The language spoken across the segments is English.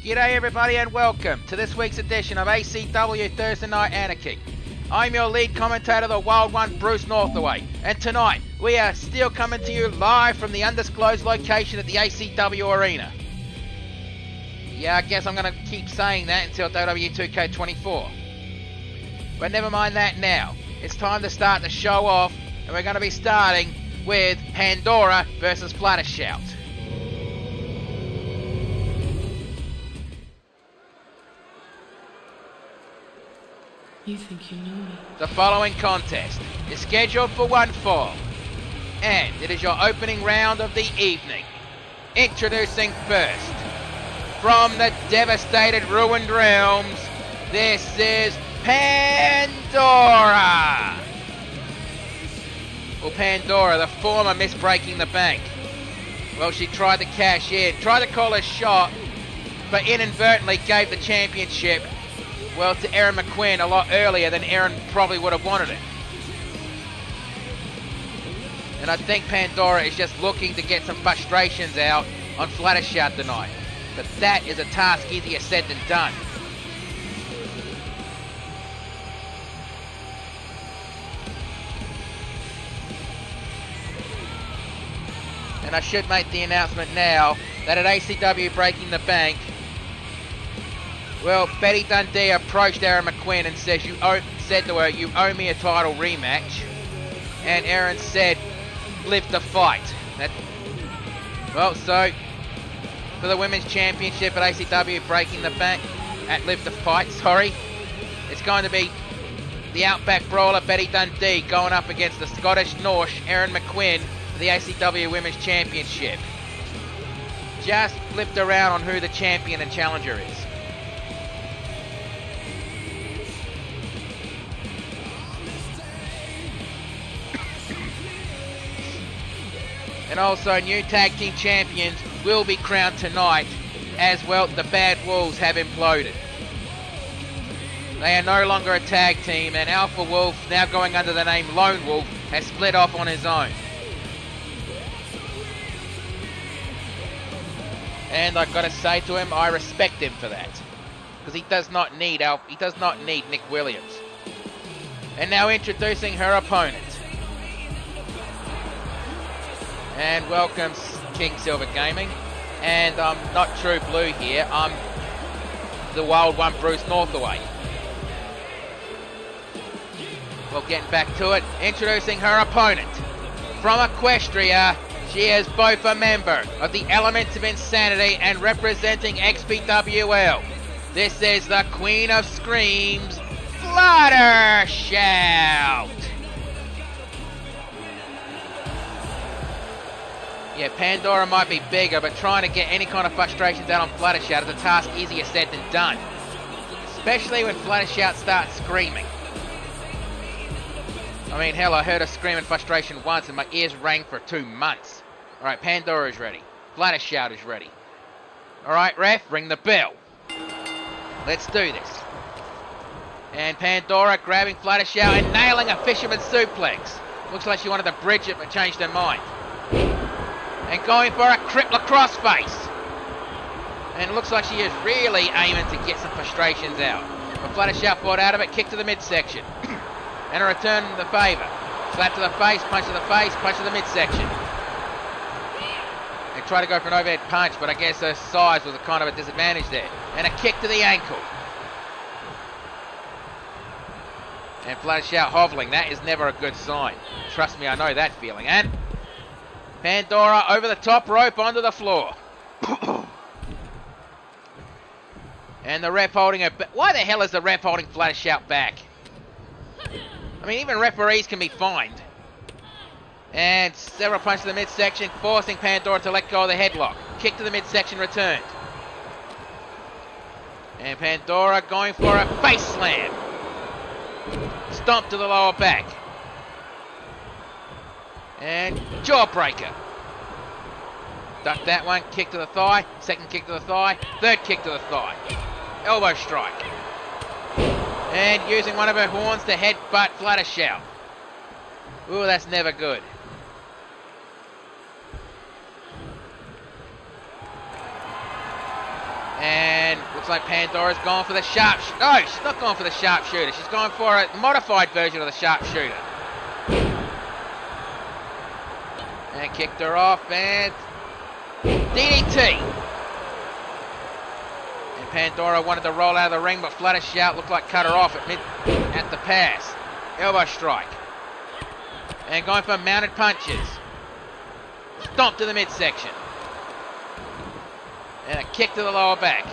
G'day everybody and welcome to this week's edition of ACW Thursday Night Anarchy. I'm your lead commentator, the Wild One, Bruce Northaway, and tonight we are still coming to you live from the undisclosed location at the ACW Arena. Yeah, I guess I'm going to keep saying that until WWE 2K24. But never mind that now. It's time to start the show off, and we're going to be starting with Pandora versus Fluttershout. You think you know me? The following contest is scheduled for one fall, and it is your opening round of the evening. Introducing first, from the devastated, ruined realms, this is Pandora! Well, Pandora, the former Miss Breaking the Bank. Well, she tried to cash in, tried to call a shot, but inadvertently gave the championship, well, to Erin McQuinn a lot earlier than Erin probably would have wanted it. And I think Pandora is just looking to get some frustrations out on Fluttershout tonight. But that is a task easier said than done. And I should make the announcement now that at ACW Breaking the Bank, well, Betty Dundee approached Erin McQuinn and said to her, "You owe me a title rematch." And Erin said, "Live the fight." Well, so for the Women's Championship at ACW Breaking the Bank, at Live the Fight, it's going to be the Outback Brawler Betty Dundee going up against the Scottish Norse Erin McQuinn for the ACW Women's Championship. Just flipped around on who the champion and challenger is. And also, new tag team champions will be crowned tonight, as well. The Bad Wolves have imploded. They are no longer a tag team, and Alpha Wolf, now going under the name Lone Wolf, has split off on his own. And I've got to say to him, I respect him for that, because he does not need Nick Williams. And now introducing her opponent. And welcome King Silver Gaming, and I'm not True Blue here, I'm the Wild One, Bruce Northaway. Well, getting back to it, introducing her opponent. From Equestria, she is both a member of the Elements of Insanity and representing XPWL. This is the Queen of Screams, Fluttershout! Yeah, Pandora might be bigger, but trying to get any kind of frustrations out on Fluttershout is a task easier said than done. Especially when Fluttershout starts screaming. I mean, hell, I heard her scream in frustration once and my ears rang for 2 months. Alright, Pandora is ready. Fluttershout is ready. Alright, ref, ring the bell. Let's do this. And Pandora grabbing Fluttershout and nailing a fisherman suplex. Looks like she wanted to bridge it but changed her mind. And going for a crippler crossface. And it looks like she is really aiming to get some frustrations out. But Fluttershout fought out of it, kick to the midsection. And a return the favour. Slap to the face, punch to the face, punch to the midsection. And try to go for an overhead punch, but I guess her size was a kind of a disadvantage there. And a kick to the ankle. And Fluttershout hobbling, that is never a good sign. Trust me, I know that feeling. And Pandora over the top rope onto the floor. And the ref holding her back. Why the hell is the ref holding Fluttershout back? I mean, even referees can be fined. And several punches to the midsection, forcing Pandora to let go of the headlock. Kick to the midsection returned. And Pandora going for a face slam. Stomp to the lower back. And jawbreaker. Duck that one, kick to the thigh, second kick to the thigh, third kick to the thigh. Elbow strike. And using one of her horns to headbutt Fluttershout. Ooh, that's never good. And looks like Pandora's gone for the no, she's not going for the sharpshooter. She's going for a modified version of the sharpshooter. And kicked her off, and DDT. And Pandora wanted to roll out of the ring, but Flutter Shout looked like cut her off at the pass. Elbow strike. And going for mounted punches. Stomp to the midsection. And a kick to the lower back.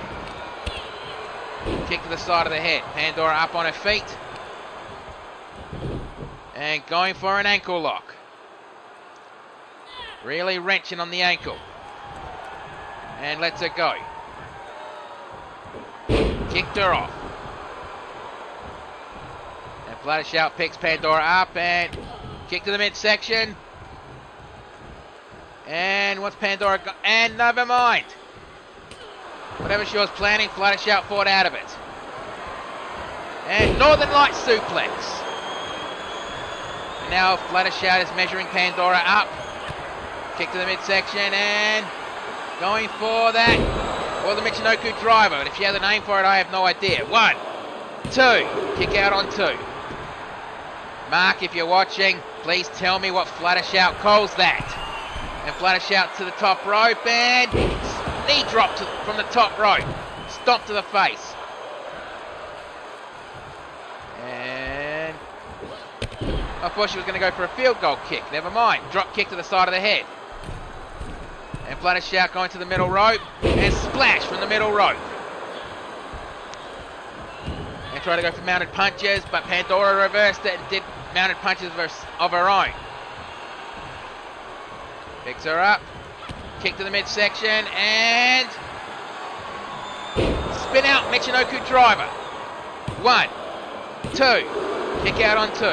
Kick to the side of the head. Pandora up on her feet. And going for an ankle lock. Really wrenching on the ankle. And lets her go. Kicked her off. And Flutter Shout picks Pandora up and kick to the midsection. And what's Pandora got? And never mind. Whatever she was planning, Flutter Shout fought out of it. And Northern Light suplex. And now Flutter Shout is measuring Pandora up. Kick to the midsection and going for that. Or the Michinoku driver. But if she has a name for it, I have no idea. 1, 2. Kick out on 2. Mark, if you're watching, please tell me what Flutter Shout calls that. And Flutter Shout to the top rope and knee drop from the top rope. Stomp to the face. And I thought she was going to go for a field goal kick. Never mind. Drop kick to the side of the head. And Flutter Shout going to the middle rope and splash from the middle rope. And try to go for mounted punches, but Pandora reversed it and did mounted punches of her own. Picks her up. Kick to the midsection and spin out Michinoku driver. 1, 2. Kick out on 2.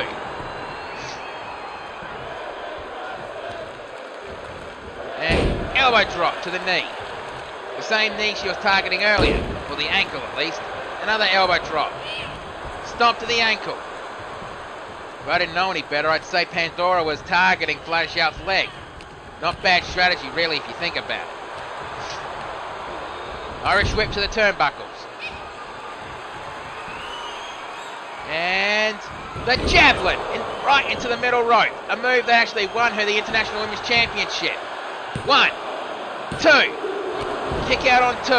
And elbow drop to the knee. The same knee she was targeting earlier. Or the ankle at least. Another elbow drop. Stomp to the ankle. If I didn't know any better, I'd say Pandora was targeting Flutter Shout's leg. Not bad strategy, really, if you think about it. Irish whip to the turnbuckles. And the javelin right into the middle rope. A move that actually won her the International Women's Championship. 1, 2. Kick out on 2.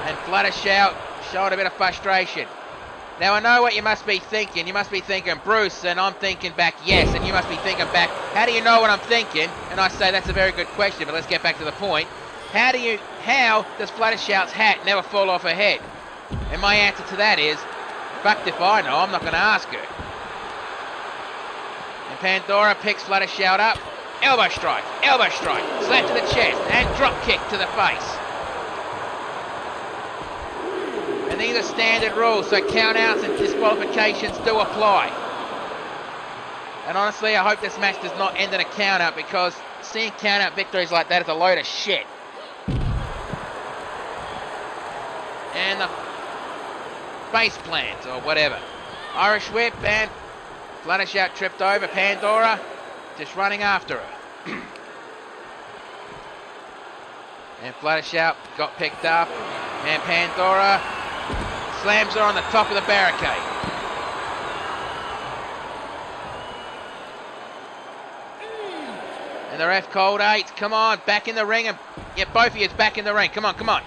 And Flutter Shout showing a bit of frustration. Now I know what you must be thinking. You must be thinking Bruce, and I'm thinking back yes, and you must be thinking back, how do you know what I'm thinking? And I say that's a very good question, but let's get back to the point. How does Flutter Shout's hat never fall off her head? And my answer to that is, fucked if I know, I'm not going to ask her. And Pandora picks Flutter Shout up. Elbow strike, slap to the chest, and drop kick to the face. And these are standard rules, so countouts and disqualifications do apply. And honestly, I hope this match does not end in a countout, because seeing countout victories like that is a load of shit. And the face plant, or whatever. Irish whip, and Flutter Shout tripped over Pandora, just running after her. And Flutter Shout got picked up, and Pandora slams her on the top of the barricade. And the ref called 8. Come on, back in the ring, and get both of you back in the ring. Come on, come on.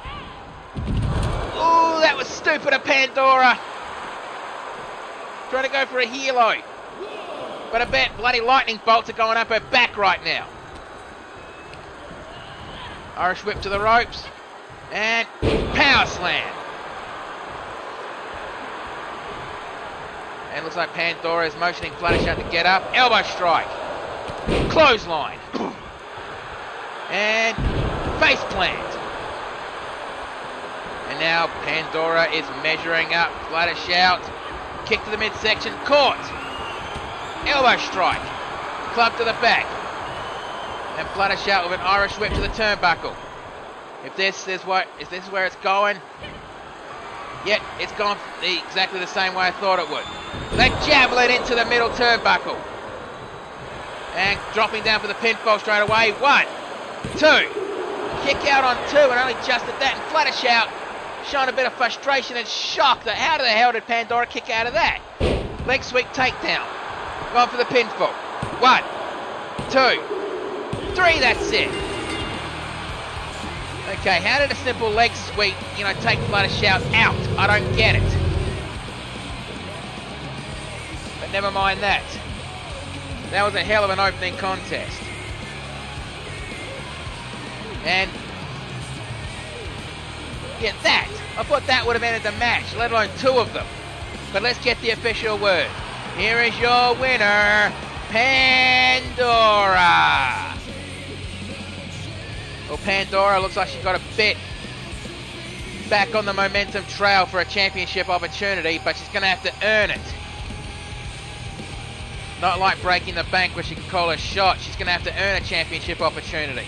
Ooh, that was stupid of Pandora. Trying to go for a helo. But I bet bloody lightning bolts are going up her back right now. Irish whip to the ropes. And power slam. And looks like Pandora is motioning Flutter Shout to get up. Elbow strike. Clothesline. And face plant. And now Pandora is measuring up Flutter Shout. Kick to the midsection. Caught. Elbow strike. Club to the back. And Flutter Shout with an Irish whip to the turnbuckle. If this is where it's going, yep, it's gone exactly the same way I thought it would. That javelin into the middle turnbuckle. And dropping down for the pinfall straight away. 1, 2. Kick out on 2 and only just at that. And Fluttershout showing a bit of frustration and shock that how the hell did Pandora kick out of that? Leg sweep takedown. Going for the pinfall. 1, 2, 3, that's it. Okay, how did a simple leg sweep, take Fluttershout out? I don't get it. But never mind that. That was a hell of an opening contest. And yeah, that. I thought that would have ended the match, let alone 2 of them. But let's get the official word. Here is your winner, Pandora. Well, Pandora looks like she got a bit back on the momentum trail for a championship opportunity, but she's going to have to earn it. Not like Breaking the Bank where she can call a shot. She's going to have to earn a championship opportunity.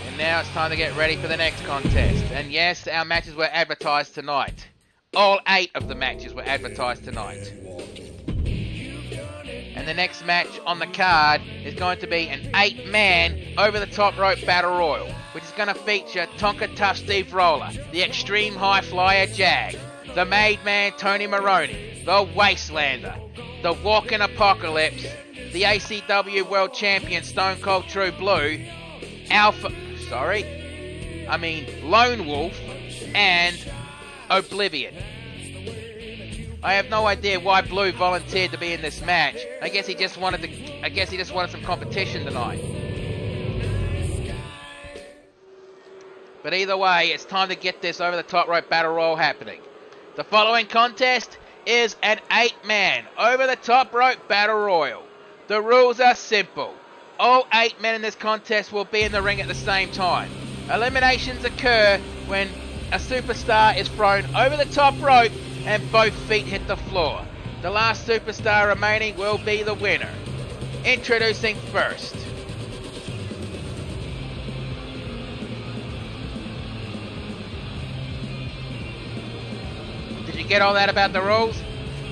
And now it's time to get ready for the next contest. And yes, our matches were advertised tonight. All 8 of the matches were advertised tonight. And the next match on the card is going to be an 8-man over-the-top rope battle royal, which is going to feature Tonka Tough Steve Roller, the Extreme High Flyer Jag, the Made Man Tony Maroney, the Wastelander, the Walking Apocalypse, the ACW World Champion Stone Cold True Blue, Lone Wolf, and Oblivion. I have no idea why Blue volunteered to be in this match. I guess he just wanted some competition tonight. But either way, it's time to get this over the top rope battle royal happening. The following contest is an 8-man over the top rope battle royal. The rules are simple. All 8 men in this contest will be in the ring at the same time. Eliminations occur when a superstar is thrown over the top rope and both feet hit the floor. The last superstar remaining will be the winner. Introducing first. Did you get all that about the rules?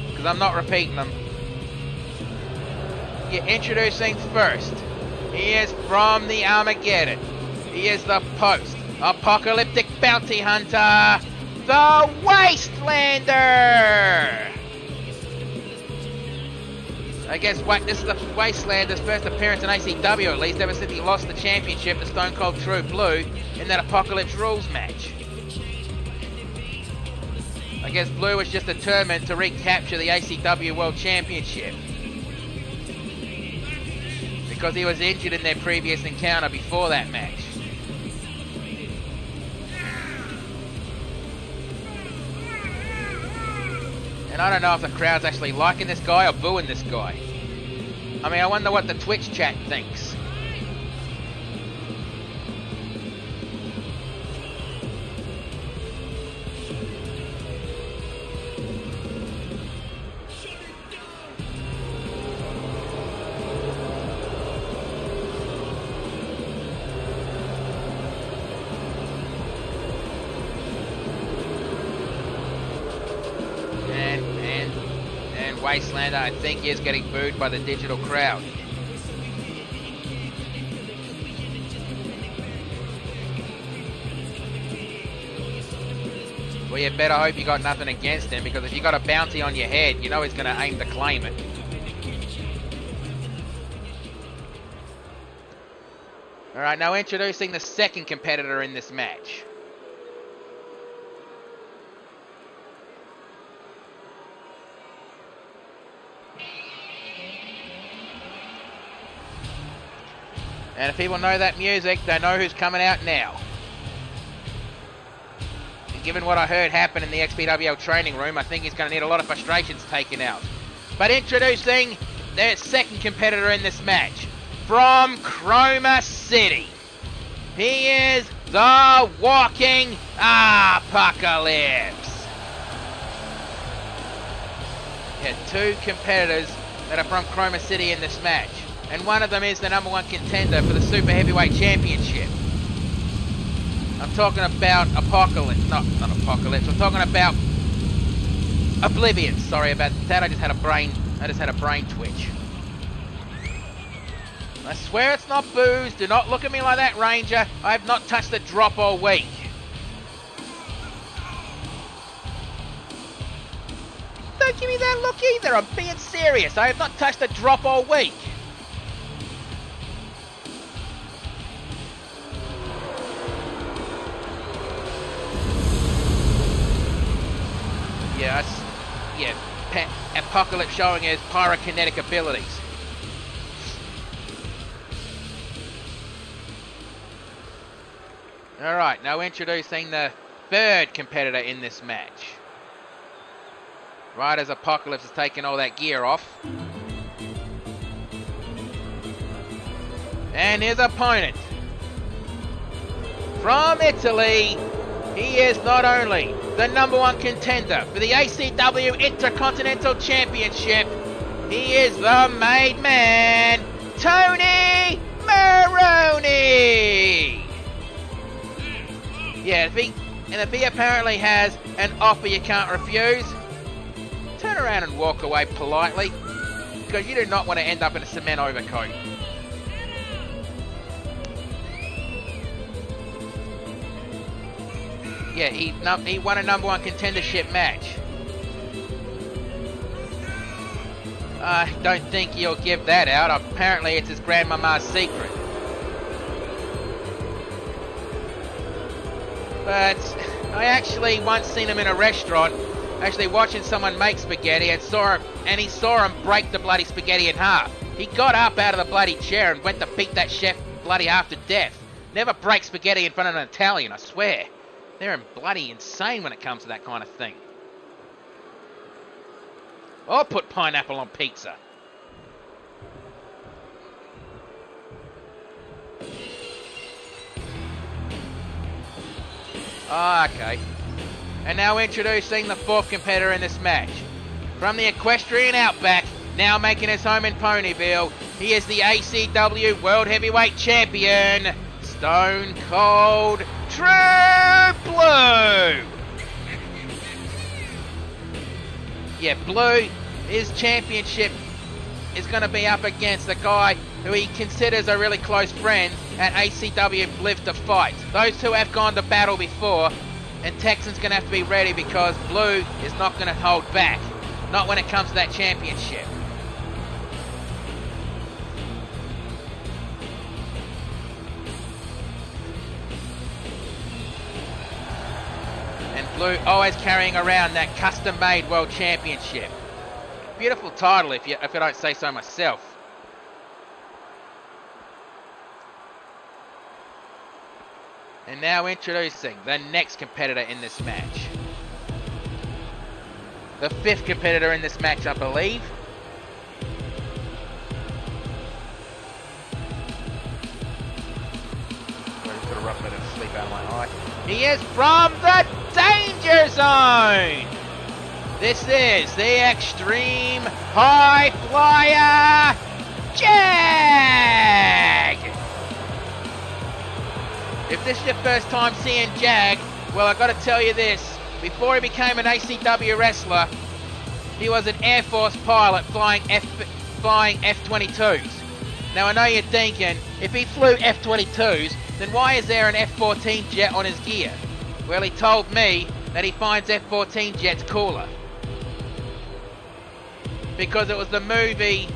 Because I'm not repeating them. Yeah, introducing first. He is from the Armageddon. He is the post-apocalyptic bounty hunter, the Wastelander! I guess this is the Wastelander's first appearance in ACW, at least, ever since he lost the championship to Stone Cold True Blue in that Apocalypse Rules match. I guess Blue was just determined to recapture the ACW World Championship, because he was injured in their previous encounter before that match. And I don't know if the crowd's actually liking this guy or booing this guy. I mean, I wonder what the Twitch chat thinks. Wastelander, I think, is getting booed by the digital crowd. Well, you better hope you got nothing against him, because if you got a bounty on your head, you know he's going to aim to claim it. Alright, now introducing the second competitor in this match. And if people know that music, they know who's coming out now. And given what I heard happen in the XPWL training room, I think he's going to need a lot of frustrations taken out. But introducing their second competitor in this match, from Chroma City, he is the Walking Apocalypse. Yeah, 2 competitors that are from Chroma City in this match. And one of them is the #1 contender for the Super Heavyweight Championship. I'm talking about Apocalypse. Not Apocalypse. I'm talking about Oblivion. Sorry about that. I just had a brain I just had a brain twitch. I swear it's not booze. Do not look at me like that, Ranger. I have not touched a drop all week. Don't give me that look either. I'm being serious. I have not touched a drop all week. Yeah, Apocalypse showing his pyrokinetic abilities. Alright, now introducing the third competitor in this match. Right as Apocalypse has taken all that gear off. And his opponent. From Italy, he is not only the #1 contender for the ACW Intercontinental Championship, he is the made man, Tony Maroney! Yeah, if he apparently has an offer you can't refuse, turn around and walk away politely, because you do not want to end up in a cement overcoat. Yeah, he won a #1 contendership match. I don't think he'll give that out. Apparently it's his grandmama's secret. But I actually once seen him in a restaurant, actually watching someone make spaghetti, and he saw him break the bloody spaghetti in half. He got up out of the bloody chair and went to beat that chef bloody half to death. Never break spaghetti in front of an Italian, I swear. They're bloody insane when it comes to that kind of thing. Or put pineapple on pizza. Okay. And now introducing the fourth competitor in this match. From the equestrian outback, now making his home in Ponyville, he is the ACW World Heavyweight Champion, Stone Cold True Blue! Yeah, Blue, his championship is going to be up against the guy who he considers a really close friend at ACW Live to Fight. Those two have gone to battle before, and Texan's going to have to be ready because Blue is not going to hold back. Not when it comes to that championship. And Blue always carrying around that custom-made World Championship. Beautiful title if I don't say so myself. And now introducing the next competitor in this match. The fifth competitor in this match, I believe. I've got a rough bit of sleep out of my eye. He is from the Danger Zone! This is the Extreme High Flyer Jag! If this is your first time seeing Jag, well, I've got to tell you this. Before he became an ACW wrestler, he was an Air Force pilot flying F-22s. Now, I know you're thinking, if he flew F-22s, then why is there an F-14 jet on his gear? Well, he told me that he finds F-14 jets cooler. Because it was the movie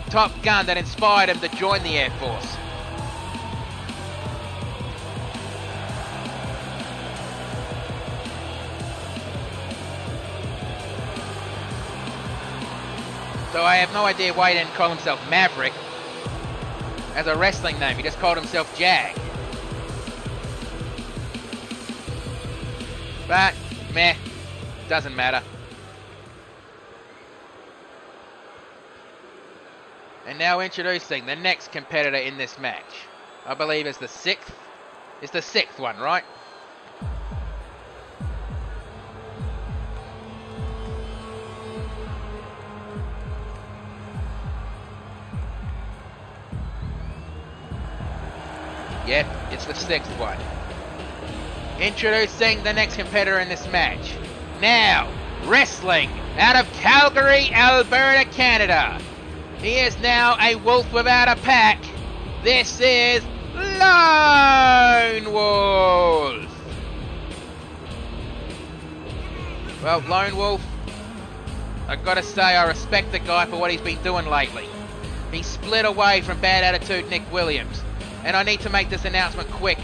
Top Gun that inspired him to join the Air Force. So I have no idea why he didn't call himself Maverick as a wrestling name. He just called himself Jag. But, meh, doesn't matter. And now introducing the next competitor in this match. I believe it's the sixth. It's the sixth one, right? Yep, it's the sixth one. Introducing the next competitor in this match. Now, Wrestling out of Calgary, Alberta, Canada. He is now a wolf without a pack. This is Lone Wolf. Well, Lone Wolf, I've got to say I respect the guy for what he's been doing lately. He split away from Bad Attitude Nick Williams. And I need to make this announcement quick.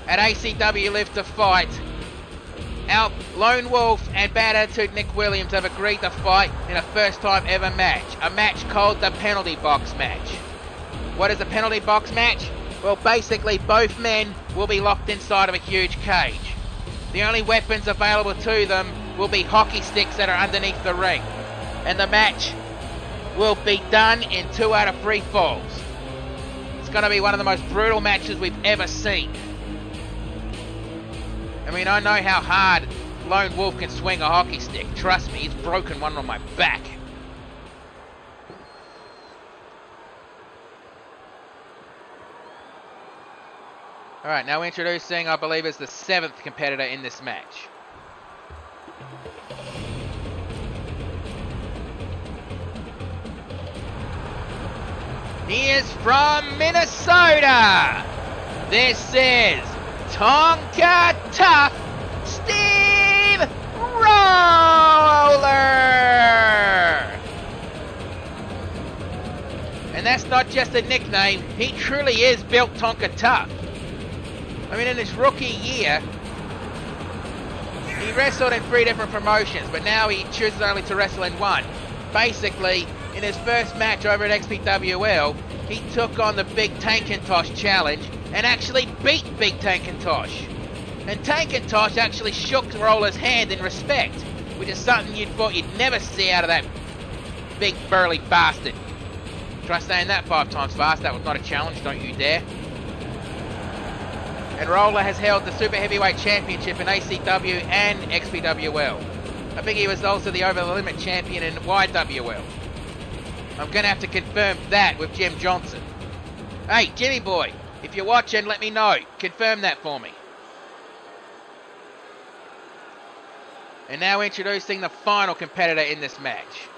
At ACW Live to Fight, our Lone Wolf and Bad Attitude Nick Williams have agreed to fight in a first time ever match. A match called the Penalty Box Match. What is a Penalty Box Match? Well, basically both men will be locked inside of a huge cage. The only weapons available to them will be hockey sticks that are underneath the ring. And the match will be done in 2 out of 3 falls. It's going to be one of the most brutal matches we've ever seen. I mean, I know how hard Lone Wolf can swing a hockey stick. Trust me, he's broken one on my back. Alright, now introducing, I believe, is the 7th competitor in this match. He is from Minnesota. This is Tonka Tough Steve Roller. And that's not just a nickname. He truly is built Tonka Tough. I mean, in his rookie year, he wrestled in 3 different promotions, but now he chooses only to wrestle in one. Basically, in his first match over at XPWL, he took on the Big Tankintosh challenge and actually beat Big Tankintosh. And Tankintosh actually shook Roller's hand in respect, which is something you'd thought you'd never see out of that big burly bastard. Try saying that 5 times fast. That was not a challenge, don't you dare. And Roller has held the Super Heavyweight Championship in ACW and XPWL. I think he was also the Over the Limit Champion in YWL. I'm going to have to confirm that with Jim Johnson. Hey, Jimmy boy, if you're watching, let me know. Confirm that for me. And now introducing the final competitor in this match.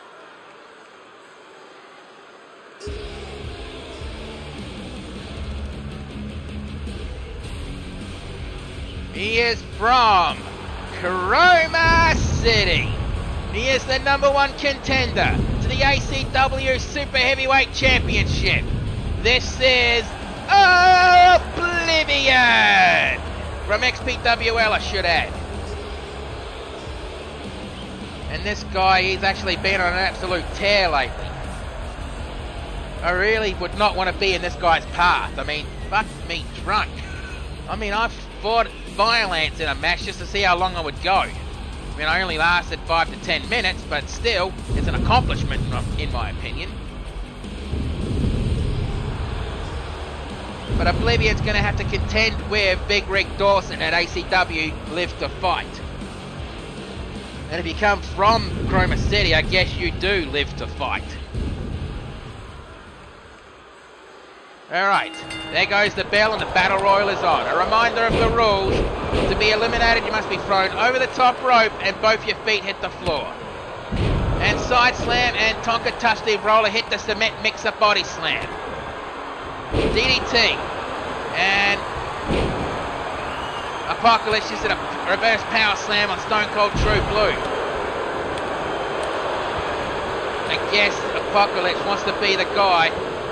He is from Chroma City. He is the #1 contender to the ACW Super Heavyweight Championship. This is Oblivion! From XPWL, I should add. And this guy, he's actually been on an absolute tear lately. I really would not want to be in this guy's path. I mean, fuck me drunk. I mean, I've fought violence in a match just to see how long I would go. I mean, I only lasted 5 to 10 minutes, but still, it's an accomplishment in my opinion. But Oblivion's going to have to contend with Big Rick Dawson at ACW Live to Fight. And if you come from Chroma City, I guess you do live to fight. Alright, there goes the bell and the Battle Royal is on. A reminder of the rules. To be eliminated, you must be thrown over the top rope and both your feet hit the floor. And side slam and Tonka Tough Steve Roller hit the cement mixer body slam. DDT. And Apocalypse just did a reverse power slam on Stone Cold True Blue. I guess Apocalypse wants to be the guy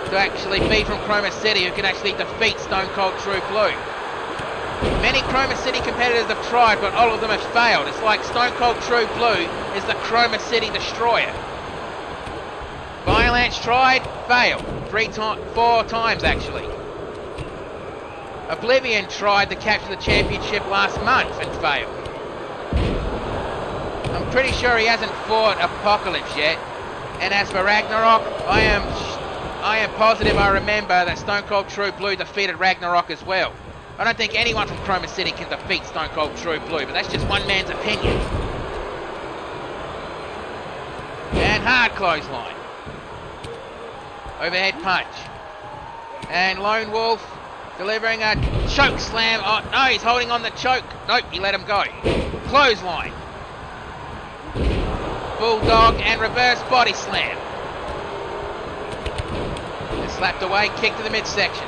to actually be from Chroma City who can actually defeat Stone Cold True Blue. Many Chroma City competitors have tried, but all of them have failed. It's like Stone Cold True Blue is the Chroma City Destroyer. Violence tried, failed. 4 times actually. Oblivion tried to capture the championship last month and failed. I'm pretty sure he hasn't fought Apocalypse yet. And as for Ragnarok, I am positive I remember that Stone Cold True Blue defeated Ragnarok as well. I don't think anyone from Chroma City can defeat Stone Cold True Blue, but that's just one man's opinion. And hard clothesline. Overhead punch. And Lone Wolf delivering a choke slam. Oh, no, he's holding on the choke. Nope, he let him go. Clothesline. bulldog and reverse body slam. And slapped away, kick to the midsection.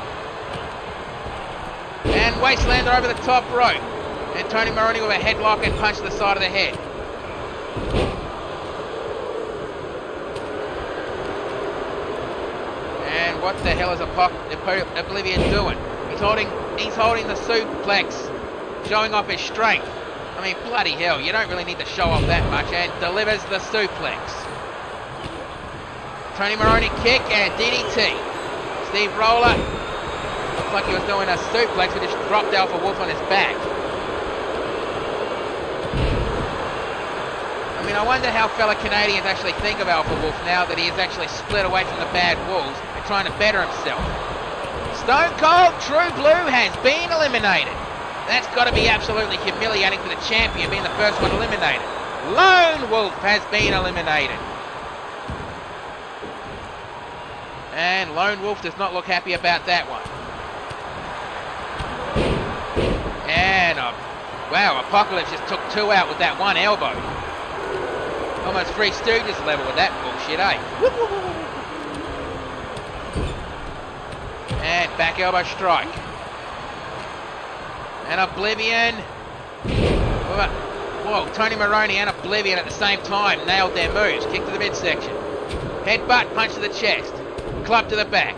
And Wastelander over the top rope. And Tony Maroney with a headlock and punch to the side of the head. And what the hell is Oblivion doing? He's holding the suplex, showing off his strength. I mean, bloody hell, you don't really need to show off that much, and delivers the suplex. Tony Maroney kick and DDT. Steve Roller looks like he was doing a suplex, but just dropped Alpha Wolf on his back. I mean, I wonder how fellow Canadians actually think of Alpha Wolf now that he is actually split away from the bad wolves and trying to better himself. Stone Cold True Blue has been eliminated. That's got to be absolutely humiliating for the champion being the first one eliminated. Lone Wolf has been eliminated. And Lone Wolf does not look happy about that one. And, wow, Apocalypse just took 2 out with that one elbow. Almost Three Stooges level with that bullshit, eh? And back elbow strike. And Oblivion. Whoa, Tony Maroney and Oblivion at the same time nailed their moves. Kick to the midsection. Headbutt, punch to the chest. Club to the back.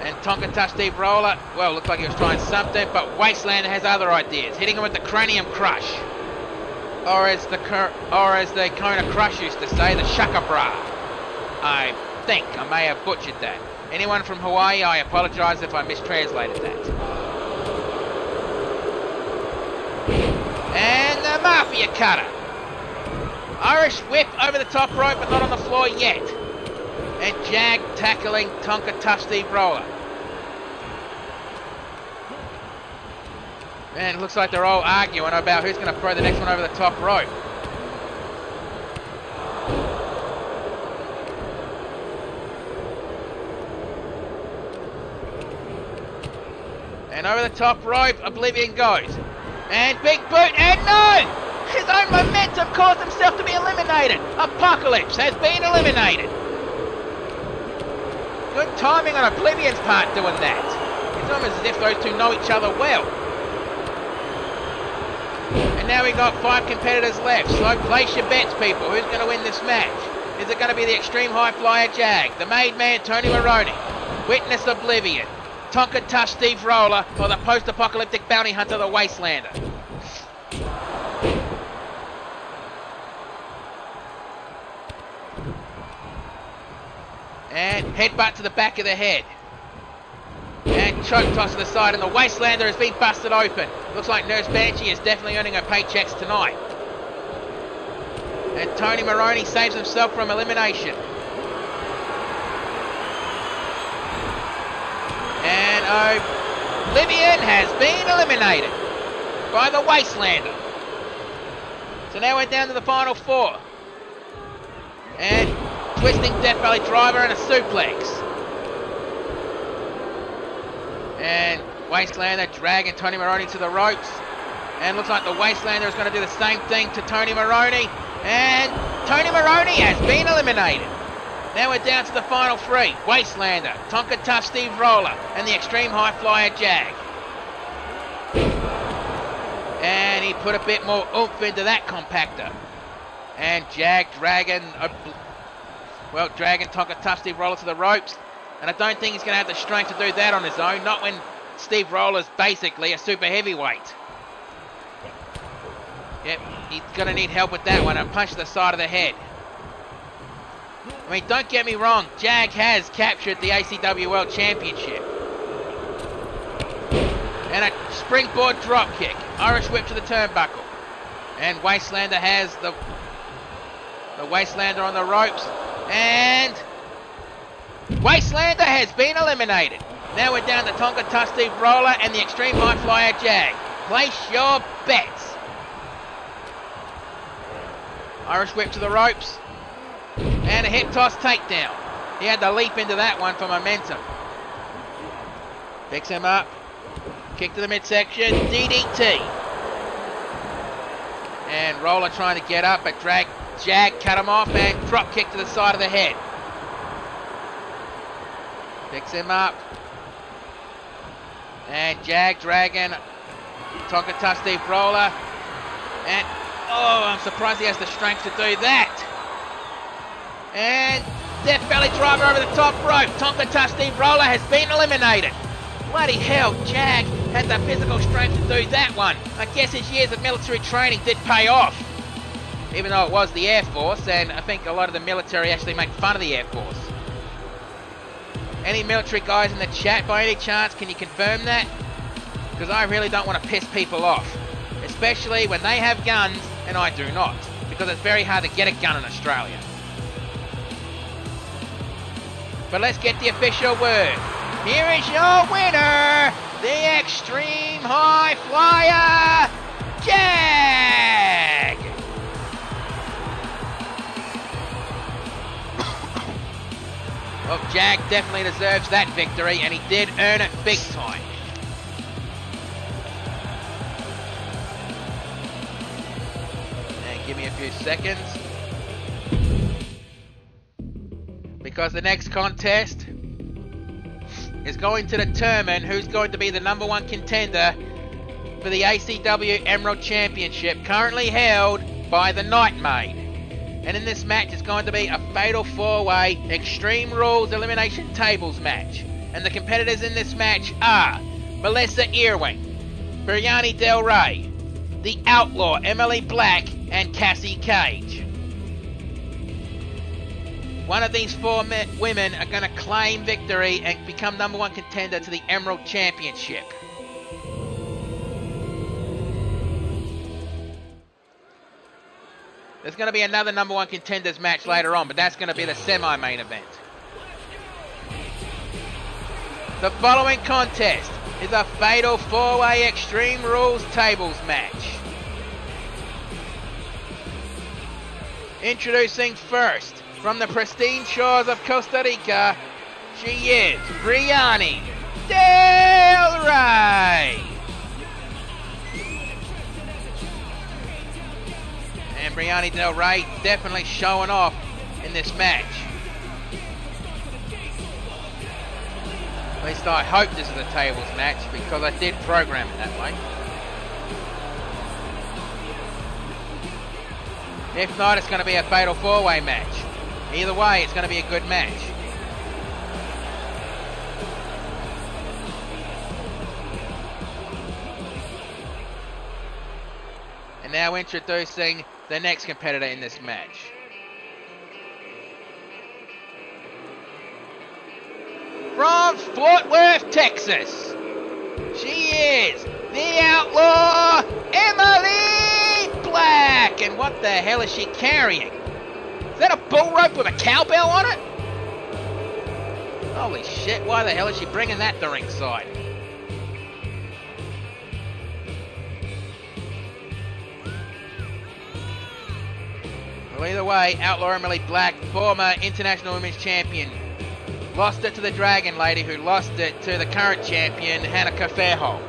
And Tonka touch Steve Roller. Well, looked like he was trying something, but Wastelander has other ideas. Hitting him with the cranium crush. Or as the Kona Crush used to say, the Shaka Bra. I think I may have butchered that. Anyone from Hawaii, I apologise if I mistranslated that. And the Mafia Cutter. Irish Whip over the top rope, but not on the floor yet. And Jag tackling Tonka Tough Steve Roller. And it looks like they're all arguing about who's going to throw the next one over the top rope. And over the top rope, Oblivion goes. And big boot, and no! His own momentum caused himself to be eliminated. Apocalypse has been eliminated. Good timing on Oblivion's part doing that. It's almost as if those two know each other well. And now we've got 5 competitors left, so place your bets, people. Who's going to win this match? Is it going to be the Extreme High Flyer Jag, the Made Man Tony Maroney, Witness Oblivion, Tonka Tough Steve Roller, or the post-apocalyptic bounty hunter, the Wastelander? And headbutt to the back of the head. And choke toss to the side, and the Wastelander has been busted open. Looks like Nurse Banshee is definitely earning her paychecks tonight. And Tony Maroney saves himself from elimination. And Oblivion has been eliminated by the Wastelander. So now we're down to the final 4. And twisting Death Valley Driver and a suplex. And Wastelander dragging Tony Maroney to the ropes. And looks like the Wastelander is going to do the same thing to Tony Maroney. And Tony Maroney has been eliminated. Now we're down to the final 3. Wastelander, Tonka Tough Steve Roller, and the Extreme High Flyer Jag. And he put a bit more oomph into that compactor. And Jag dragging Tonka Tough Steve Roller to the ropes. And I don't think he's going to have the strength to do that on his own. Not when Steve Roller's basically a super heavyweight. Yep, he's going to need help with that one. A punch to the side of the head. I mean, don't get me wrong. Jag has captured the ACW World Championship. And a springboard drop kick. Irish whip to the turnbuckle. And Wastelander has the Wastelander on the ropes. And Wastelander has been eliminated. Now we're down to Tonka Tough Steve Roller and the Extreme High Flyer Jag. Place your bets. Irish whip to the ropes. And a hip toss takedown. He had to leap into that one for momentum. Picks him up. Kick to the midsection. DDT. And Roller trying to get up, but Jag cut him off and drop kick to the side of the head. Picks him up. And Jag dragging Tonka Tough Steve Roller. And, oh, I'm surprised he has the strength to do that. And Death Valley Driver over the top rope. Tonka Tough Steve Roller has been eliminated. Bloody hell, Jag had the physical strength to do that one. I guess his years of military training did pay off. Even though it was the Air Force, and I think a lot of the military actually make fun of the Air Force. Any military guys in the chat by any chance, can you confirm that? Because I really don't want to piss people off. Especially when they have guns and I do not. Because it's very hard to get a gun in Australia. But let's get the official word. Here is your winner, the Extreme High Flyer, Jag! Well, Jag definitely deserves that victory, and he did earn it big time. And give me a few seconds. Because the next contest is going to determine who's going to be the #1 contender for the ACW Emerald Championship, currently held by the Nightmaid. And in this match, it's going to be a Fatal 4-Way Extreme Rules Elimination Tables match. And the competitors in this match are Melissa Irwin, Biryani Del Rey, The Outlaw Emily Black, and Cassie Cage. One of these four women are going to claim victory and become #1 contender to the Emerald Championship. There's going to be another #1 contenders match later on, but that's going to be the semi-main event. The following contest is a Fatal 4-Way Extreme Rules Tables match. Introducing first, from the pristine shores of Costa Rica, she is Biryani Del Rey. And Biryani Del Rey definitely showing off in this match. At least I hope this is a tables match, because I did program it that way. If not, it's going to be a Fatal 4-Way match. Either way, it's going to be a good match. And now introducing the next competitor in this match. From Fort Worth, Texas, she is the Outlaw Emily Black. And what the hell is she carrying? Is that a bull rope with a cowbell on it? Holy shit, why the hell is she bringing that to ringside? Well, either way, Outlaw Emily Black, former International Women's Champion, lost it to the Dragon Lady, who lost it to the current champion, Hanneke Fairholm.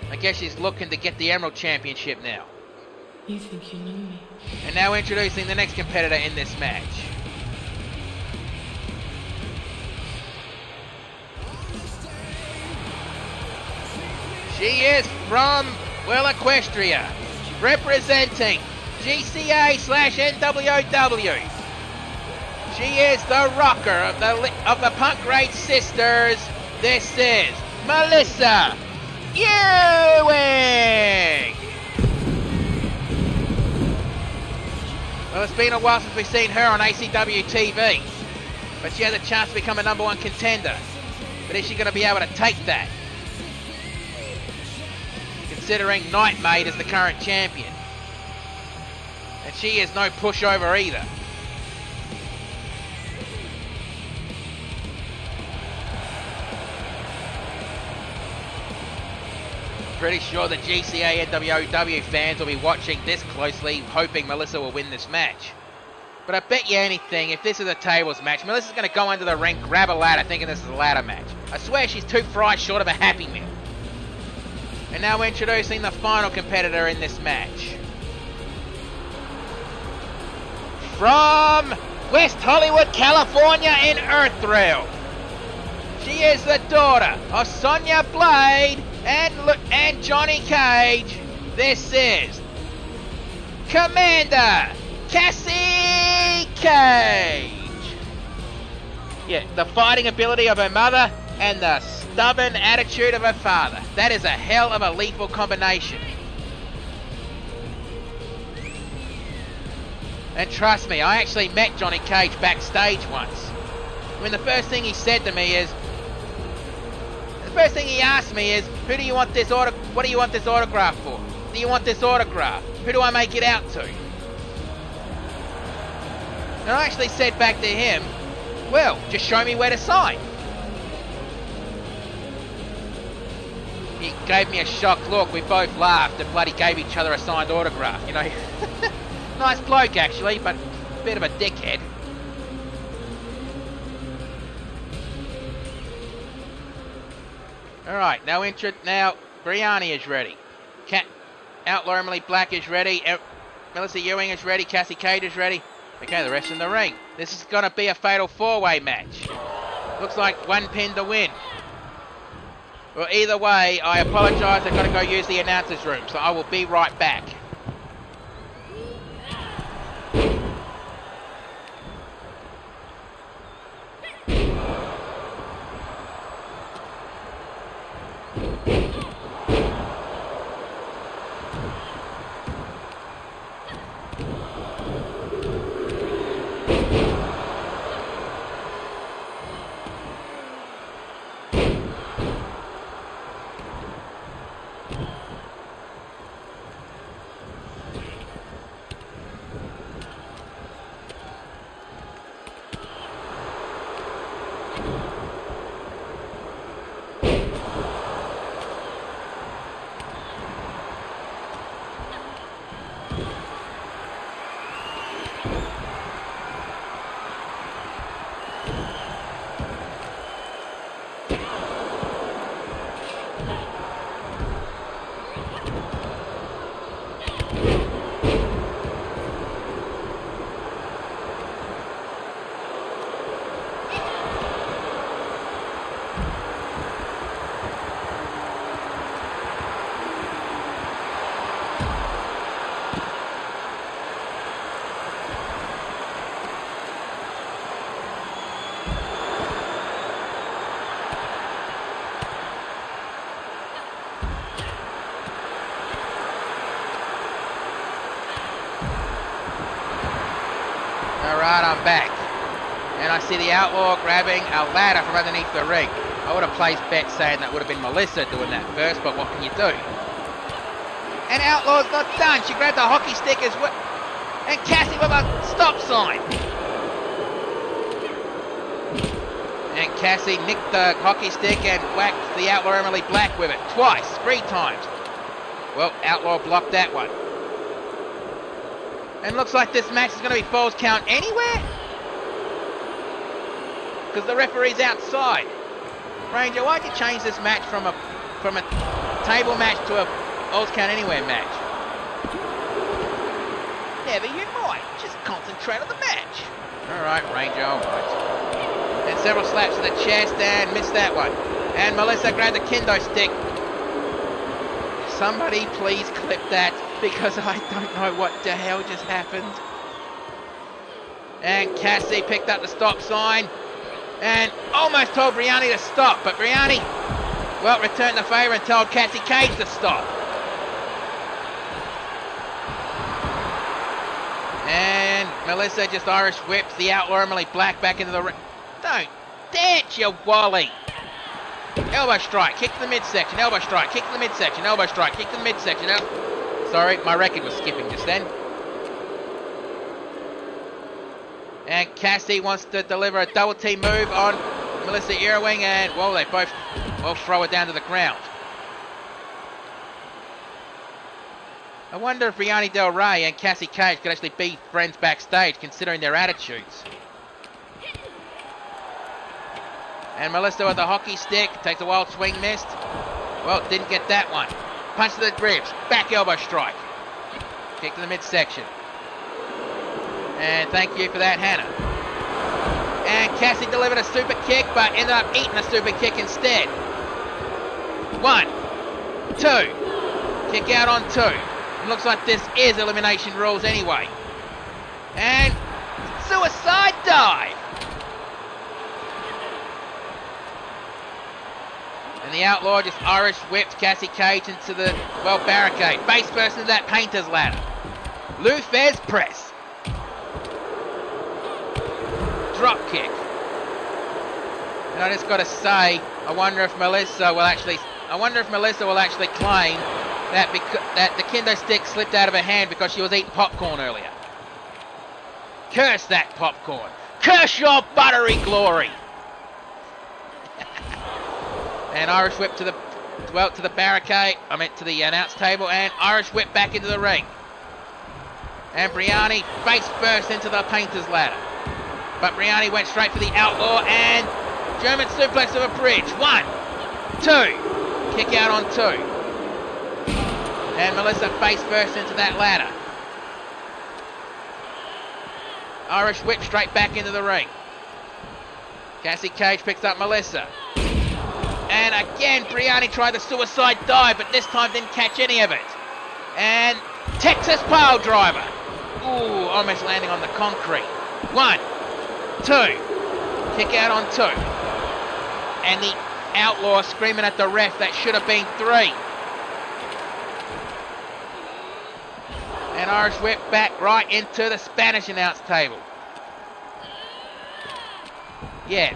I guess she's looking to get the Emerald Championship now. You think you know me? And now introducing the next competitor in this match. She is from, well, Equestria, representing GCA/NWOW. She is the rocker of the Punk Raid Sisters. This is Melissa Ewing. Well, it's been a while since we've seen her on ACW TV, but she has a chance to become a #1 contender. But is she going to be able to take that? Considering Nightmaid is the current champion. And she is no pushover either. Pretty sure the GCA NWOW fans will be watching this closely, hoping Melissa will win this match. But I bet you anything, if this is a tables match, Melissa's going to go under the ring, grab a ladder, thinking this is a ladder match. I swear she's 2 fries short of a Happy Meal. And now we're introducing the final competitor in this match. From West Hollywood, California in Earth Thrill. She is the daughter of Sonya Blade and Johnny Cage. This is Commander Cassie Cage. Yeah, the fighting ability of her mother and the stubborn attitude of her father. That is a hell of a lethal combination. And trust me, I actually met Johnny Cage backstage once. I mean, the first thing he said to me is, the first thing he asked me is, what do you want this autograph for? Do you want this autograph? Who do I make it out to? And I actually said back to him, well, just show me where to sign. He gave me a shocked look. We both laughed and bloody gave each other a signed autograph, you know. Nice bloke, actually, but a bit of a dickhead. Alright, now Brianni is ready. Outlaw Emily Black is ready. Melissa Ewing is ready. Cassie Cage is ready. Okay, the rest in the ring. This is going to be a fatal four-way match. Looks like one pin to win. Well, either way, I apologise. I've got to go use the announcer's room, so I will be right back. Alright, I'm back. And I see the Outlaw grabbing a ladder from underneath the ring. I would have placed bets saying that would have been Melissa doing that first, but what can you do? And Outlaw's not done. She grabbed a hockey stick as well. And Cassie with a stop sign. And Cassie nicked the hockey stick and whacked the Outlaw Emily Black with it. Twice, 3 times. Well, Outlaw blocked that one. And looks like this match is going to be falls count anywhere? Because the referee's outside. Ranger, why'd you change this match from a table match to a falls count anywhere match? Never you might. Just concentrate on the match. Alright, Ranger, alright. And several slaps to the chest and missed that one. And Melissa grabbed the kendo stick. Somebody please clip that, because I don't know what the hell just happened. And Cassie picked up the stop sign and almost told Brianni to stop, but Brianni, well, returned the favour and told Cassie Cage to stop. And Melissa just Irish whips the Outlaw Emily Black back into the ring. Don't dance, you wally. Elbow strike, kick to the midsection, elbow strike, kick to the midsection, elbow strike, kick to the midsection. Sorry, my record was skipping just then. And Cassie wants to deliver a double team move on Melissa Ewing, and well, they both throw it down to the ground. I wonder if Brianni Del Rey and Cassie Cage could actually be friends backstage, considering their attitudes. And Melissa with the hockey stick, takes a wild swing, missed. Well, didn't get that one. punch to the ribs, back elbow strike. Kick to the midsection. And thank you for that, Hannah. And Cassie delivered a super kick, but ended up eating a super kick instead. 1, 2. Kick out on 2. It looks like this is elimination rules anyway. And suicide dive. And the Outlaw just Irish whipped Cassie Cage into the, well, barricade. Face first into that painter's ladder. Lou Fez press. Drop kick. And I just got to say, I wonder if Melissa will actually claim that the kendo stick slipped out of her hand because she was eating popcorn earlier. Curse that popcorn. Curse your buttery glory. And Irish whip to the barricade. I meant to the announce table, and Irish whip back into the ring. And Briani face first into the painter's ladder. But Briani went straight for the Outlaw and German suplex of a bridge. 1, 2. Kick out on 2. And Melissa face first into that ladder. Irish whip straight back into the ring. Cassie Cage picks up Melissa. And again, Briani tried the suicide dive, but this time didn't catch any of it. And Texas pile driver. Ooh, almost landing on the concrete. 1, 2. Kick out on 2. And the Outlaw screaming at the ref, that should have been 3. And Irish whip back right into the Spanish announce table. Yeah.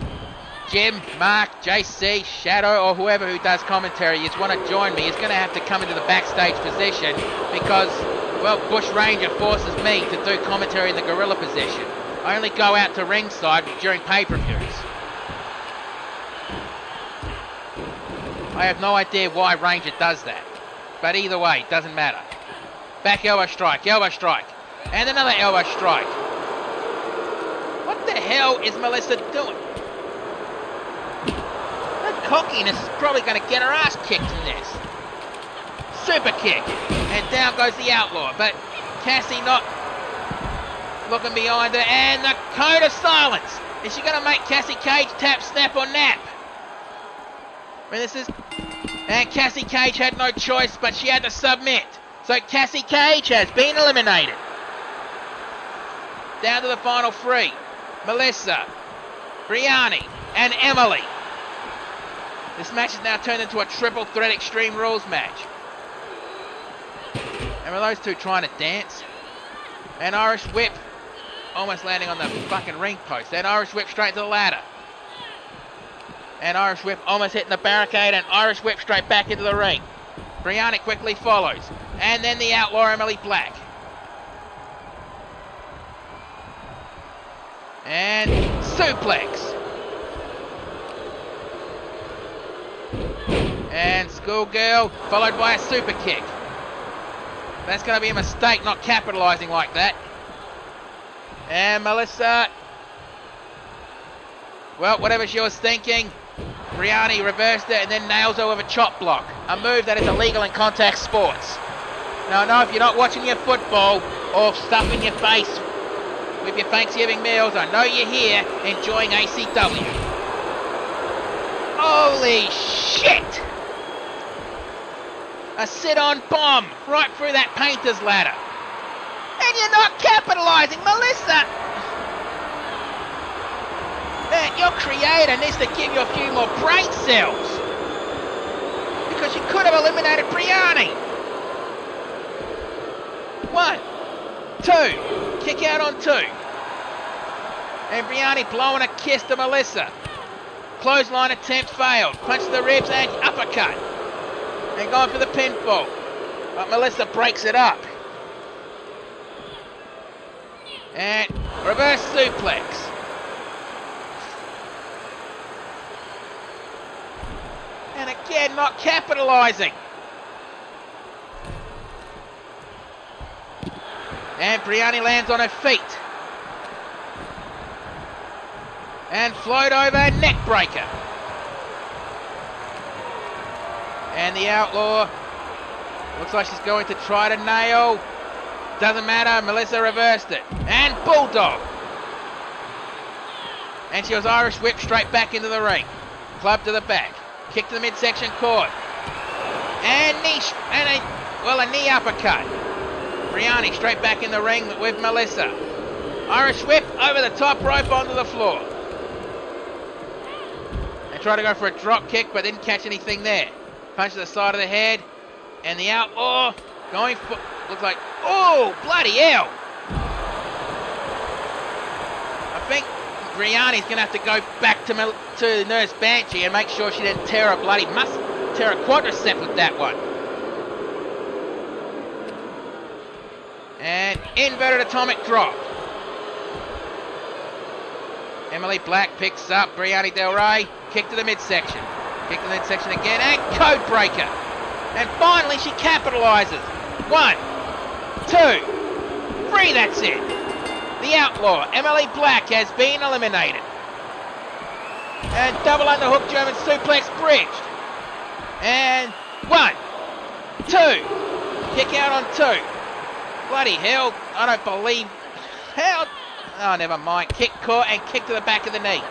Jim, Mark, JC, Shadow, or whoever who does commentary, you want to join me, is going to have to come into the backstage position because, well, Bush Ranger forces me to do commentary in the gorilla position. I only go out to ringside during pay-per-views. I have no idea why Ranger does that. But either way, it doesn't matter. Back elbow strike, and another elbow strike. What the hell is Melissa doing? Her cockiness is probably going to get her ass kicked in this. Super kick, and down goes the Outlaw, but Cassie not looking behind her, and the code of silence. Is she going to make Cassie Cage tap, snap, or nap? I mean, and Cassie Cage had no choice, but she had to submit. So Cassie Cage has been eliminated. Down to the final 3. Melissa, Briani, and Emily. This match is now turned into a triple threat Extreme Rules match. And were those two trying to dance? And Irish whip, almost landing on the fucking ring post. And Irish whip straight to the ladder. And Irish whip almost hitting the barricade, and Irish whip straight back into the ring. Briani quickly follows. And then the Outlaw, Emily Black. And suplex. And Schoolgirl, followed by a super kick. That's going to be a mistake, not capitalizing like that. And Melissa, well, whatever she was thinking, Briani reversed it and then nails her with a chop block. A move that is illegal in contact sports. Now, I know if you're not watching your football or stuffing your face with your Thanksgiving meals, I know you're here enjoying ACW. Holy shit! A sit-on bomb right through that painter's ladder. And you're not capitalizing, Melissa! Man, your creator needs to give you a few more brain cells. Because you could have eliminated Briani. 1, 2, kick out on 2. And Briani blowing a kiss to Melissa. Clothesline attempt failed. Punch to the ribs and uppercut. And going for the pinfall. But Melissa breaks it up. And reverse suplex. And again, not capitalizing. And Briani lands on her feet. And float over, neck breaker. And the Outlaw Looks like she's going to try to nail. Doesn't matter. Melissa reversed it. And Bulldog. And she was Irish whip straight back into the ring. Club to the back. Kick to the midsection court. And a knee uppercut. Briani straight back in the ring with Melissa. Irish whip over the top rope onto the floor. They tried to go for a drop kick but didn't catch anything there. Punch to the side of the head. And the Outlaw going for... Looks like... Oh, bloody hell! I think Briani's going to have to go back to Nurse Banshee and make sure she didn't tear a quadricep with that one. And inverted atomic drop. Emily Black picks up Briani Del Rey. Kick to the midsection. Kick to the midsection again. And code breaker. And finally she capitalizes. 1, 2, 3, that's it. The Outlaw, Emily Black, has been eliminated. And double underhook German suplex bridged. And 1, 2. Kick out on 2. Bloody hell, I don't believe... Hell... Oh, never mind. Kick caught and kick to the back of the knee.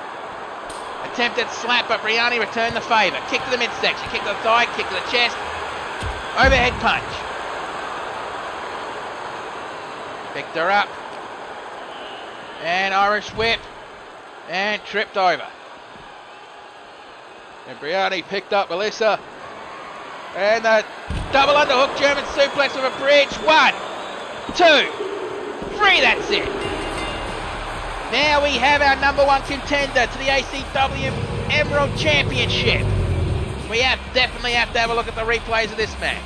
Attempted slap, but Briani returned the favour. Kick to the midsection, kick to the thigh, kick to the chest. Overhead punch. Picked her up. And Irish whip. And tripped over. And Briani picked up Melissa. And a double underhook German suplex with a bridge. 1, 2, 3, that's it. Now we have our #1 contender to the ACW Emerald Championship. We definitely have to have a look at the replays of this match.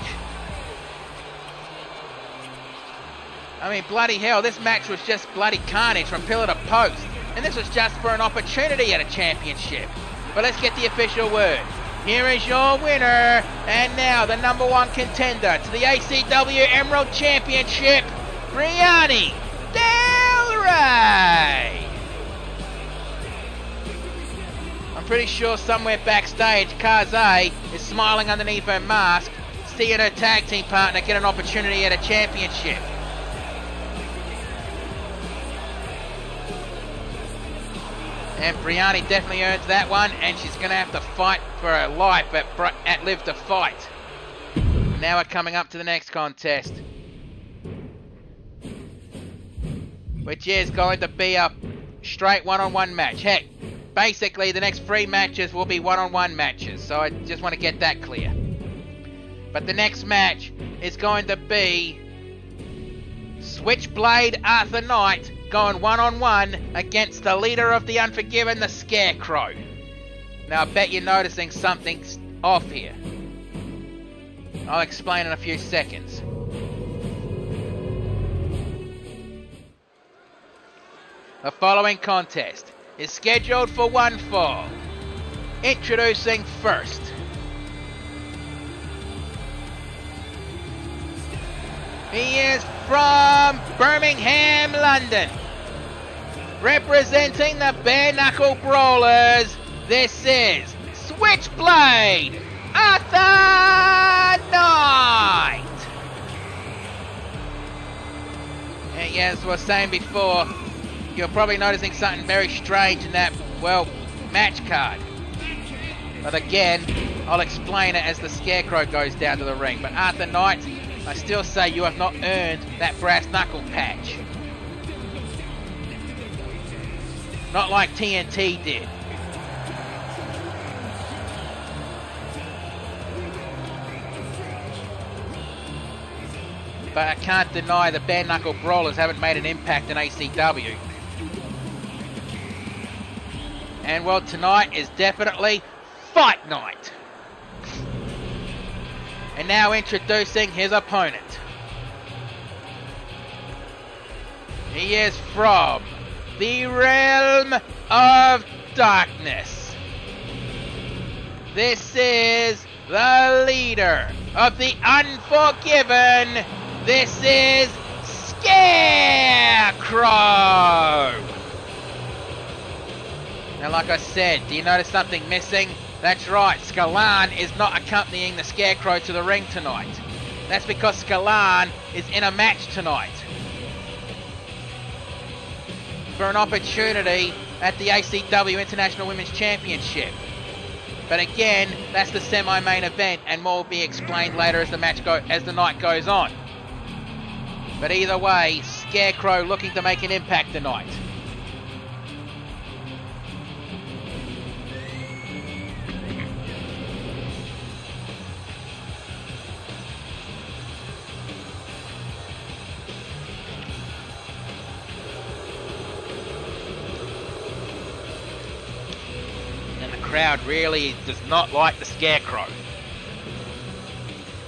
I mean, bloody hell, this match was just bloody carnage from pillar to post. And this was just for an opportunity at a championship. But let's get the official word. Here is your winner, and now the #1 contender to the ACW Emerald Championship, Briani Del Rey. I'm pretty sure somewhere backstage, Kaze is smiling underneath her mask, seeing her tag team partner get an opportunity at a championship. And Briani definitely earns that one, and she's going to have to fight for her life at Live to Fight. Now we're coming up to the next contest, which is going to be a straight one-on-one match. Heck, basically the next 3 matches will be one-on-one matches, so I just want to get that clear. But the next match is going to be Switchblade Arthur Knight going one-on-one against the leader of the Unforgiven, the Scarecrow. Now I bet you're noticing something's off here. I'll explain in a few seconds. The following contest is scheduled for one fall. Introducing first, he is from Birmingham, London. Representing the Bare Knuckle Brawlers, this is Switchblade Arthur Knight. And as I was saying before, you're probably noticing something very strange in that, well, match card. But again, I'll explain it as the Scarecrow goes down to the ring. But Arthur Knight, I still say you have not earned that brass knuckle patch. Not like TNT did. But I can't deny the Bare Knuckle Brawlers haven't made an impact in ACW. And well, tonight is definitely Fight Night. And now introducing his opponent. He is from the Realm of Darkness. This is the leader of the Unforgiven. This is Scarecrow. Now, like I said, do you notice something missing? That's right, Skalan is not accompanying the Scarecrow to the ring tonight. That's because Skalan is in a match tonight for an opportunity at the ACW International Women's Championship. But again, that's the semi-main event, and more will be explained later as the night goes on. But either way, Scarecrow looking to make an impact tonight. Crowd really does not like the Scarecrow.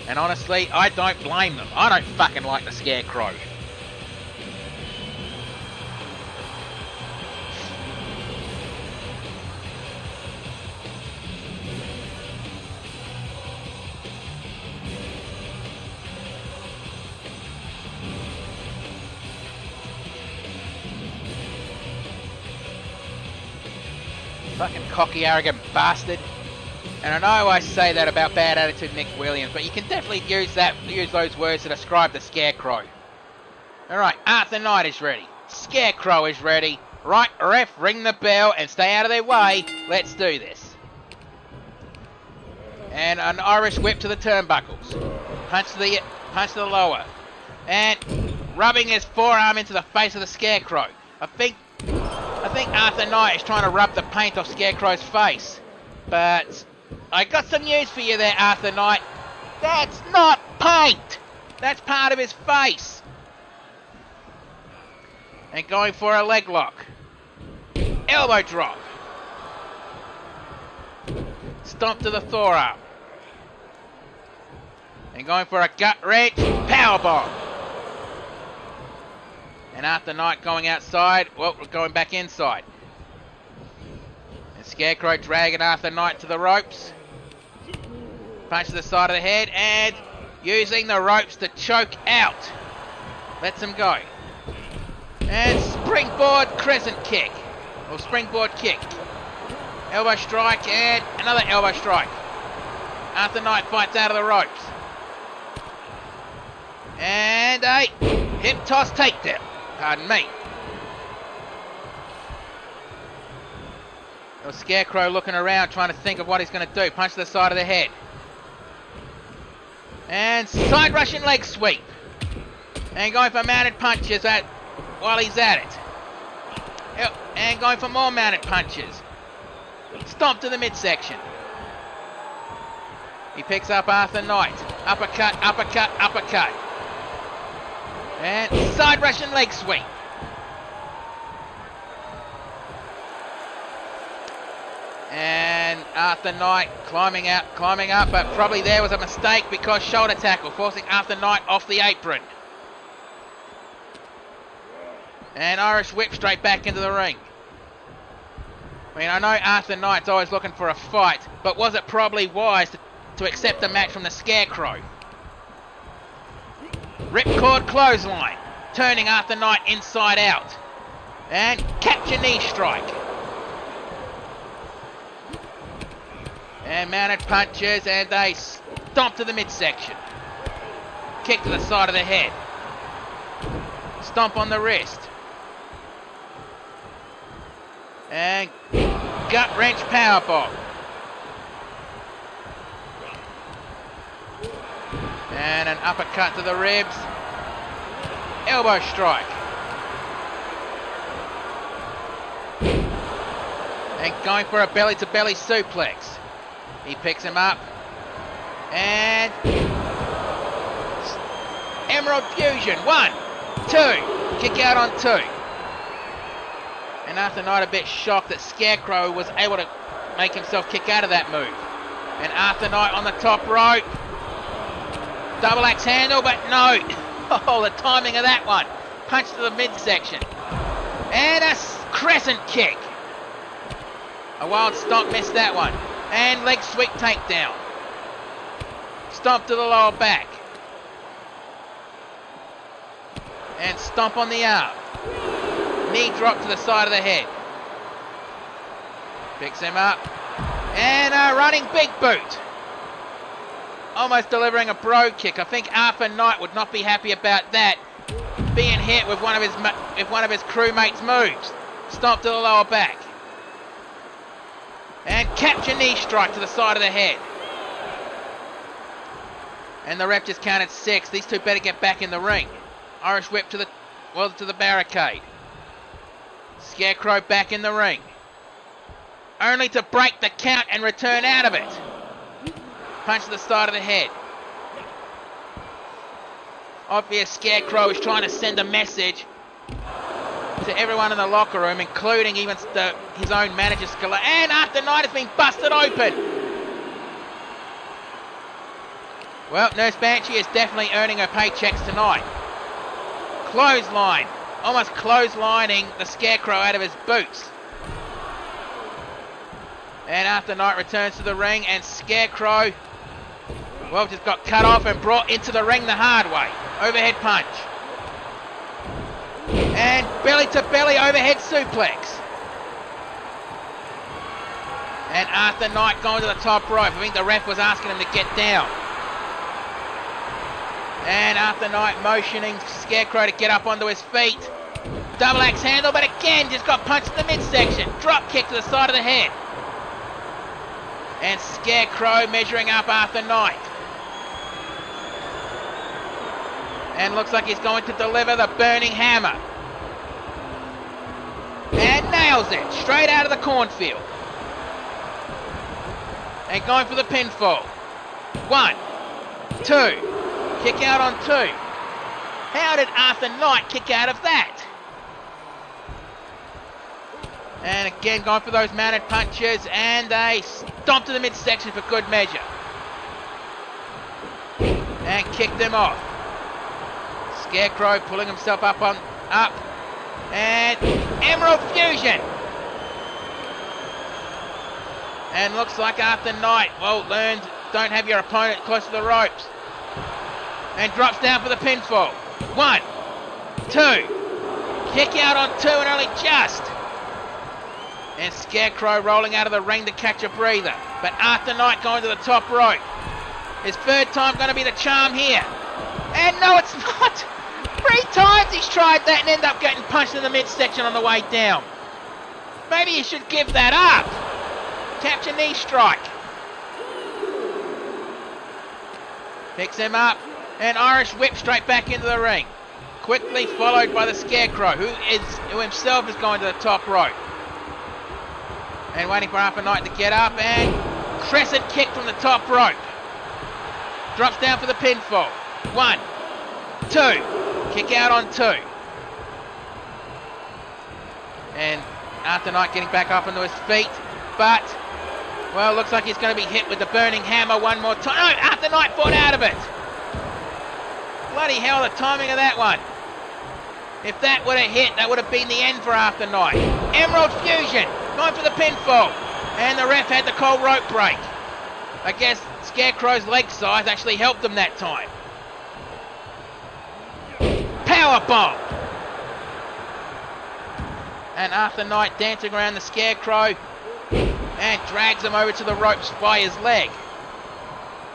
And honestly, I don't blame them. I don't fucking like the Scarecrow. Fucking cocky, arrogant bastard. And I know I say that about bad attitude Nick Williams, but you can definitely use those words to describe the Scarecrow. Alright, Arthur Knight is ready. Scarecrow is ready. Right, ref, ring the bell and stay out of their way. Let's do this. And an Irish whip to the turnbuckles. Punch to the lower. And rubbing his forearm into the face of the Scarecrow. I think Arthur Knight is trying to rub the paint off Scarecrow's face. But I got some news for you there, Arthur Knight. That's not paint. That's part of his face. And going for a leg lock. Elbow drop. Stomp to the forearm. And going for a gut wrench. Powerbomb. And Arthur Knight going outside. Well, we're going back inside. And Scarecrow dragging Arthur Knight to the ropes. Punch to the side of the head and using the ropes to choke out. Lets him go. And springboard crescent kick. Or springboard kick. Elbow strike and another elbow strike. Arthur Knight fights out of the ropes. And a hip toss takedown. Pardon me. The Scarecrow looking around trying to think of what he's going to do. Punch to the side of the head. And side Russian leg sweep. And going for mounted punches while he's at it. And going for more mounted punches. Stomp to the midsection. He picks up Arthur Knight. Uppercut, uppercut, uppercut. And side Russian leg sweep. And Arthur Knight climbing up, but probably there was a mistake because shoulder tackle, forcing Arthur Knight off the apron. And Irish whip straight back into the ring. I mean, I know Arthur Knight's always looking for a fight, but was it probably wise to accept a match from the Scarecrow? Ripcord clothesline, turning Arthur Knight inside out. And capture knee strike. And mounted punches and a stomp to the midsection. Kick to the side of the head. Stomp on the wrist. And gut wrench powerbomb. And an uppercut to the ribs. Elbow strike. And going for a belly-to-belly suplex. He picks him up. And Emerald Fusion. 1, 2. Kick out on 2. And Arthur Knight a bit shocked that Scarecrow was able to make himself kick out of that move. And Arthur Knight on the top rope. Double axe handle, but no. Oh, the timing of that one. Punch to the midsection. And a crescent kick. A wild stomp missed that one. And leg sweep takedown. Stomp to the lower back. And stomp on the arm. Knee drop to the side of the head. Picks him up. And a running big boot. almost delivering a bro kick. I think Arthur Knight would not be happy about that. Being hit with one of his crewmates' moves. Stomp to the lower back. And capture knee strike to the side of the head. And the ref just counted 6. These two better get back in the ring. Irish whip to the barricade. Scarecrow back in the ring. Only to break the count and return out of it. Punch to the side of the head. Obvious Scarecrow is trying to send a message to everyone in the locker room, including even his own manager, Skilla. And Arthur Knight has been busted open. Well, Nurse Banshee is definitely earning her paychecks tonight. Clothesline. Almost clotheslining the Scarecrow out of his boots. And Arthur Knight returns to the ring, and Scarecrow, well, just got cut off and brought into the ring the hard way. Overhead punch. And belly to belly overhead suplex. And Arthur Knight going to the top rope. I think the ref was asking him to get down. And Arthur Knight motioning Scarecrow to get up onto his feet. Double axe handle, but again just got punched in the midsection. Drop kick to the side of the head. And Scarecrow measuring up Arthur Knight. And looks like he's going to deliver the burning hammer. And nails it. Straight out of the cornfield. And going for the pinfall. 1, 2. Kick out on 2. How did Arthur Knight kick out of that? And again going for those mounted punches. And a stomp to the midsection for good measure. And kicked him off. Scarecrow pulling himself up. And Emerald Fusion. And looks like Arthur Knight, well, learned, don't have your opponent close to the ropes. And drops down for the pinfall. 1, 2. Kick out on 2 and only just. And Scarecrow rolling out of the ring to catch a breather. But Arthur Knight going to the top rope. His third time going to be the charm here. And no, it's not. 3 times he's tried that and ended up getting punched in the midsection on the way down. Maybe he should give that up. Capture knee strike. Picks him up. And Irish whip straight back into the ring. Quickly followed by the Scarecrow, who himself is going to the top rope. And waiting for Arthur Knight to get up. And crescent kick from the top rope. Drops down for the pinfall. 1, 2. Kick out on 2. And Arthur Knight getting back up onto his feet. But, well, looks like he's going to be hit with the burning hammer one more time. No, Arthur Knight fought out of it. Bloody hell, the timing of that one. If that would have hit, that would have been the end for Arthur Knight. Emerald Fusion, going for the pinfall. And the ref had the cold rope break. I guess Scarecrow's leg size actually helped him that time. Powerbomb. And Arthur Knight dancing around the Scarecrow and drags him over to the ropes by his leg.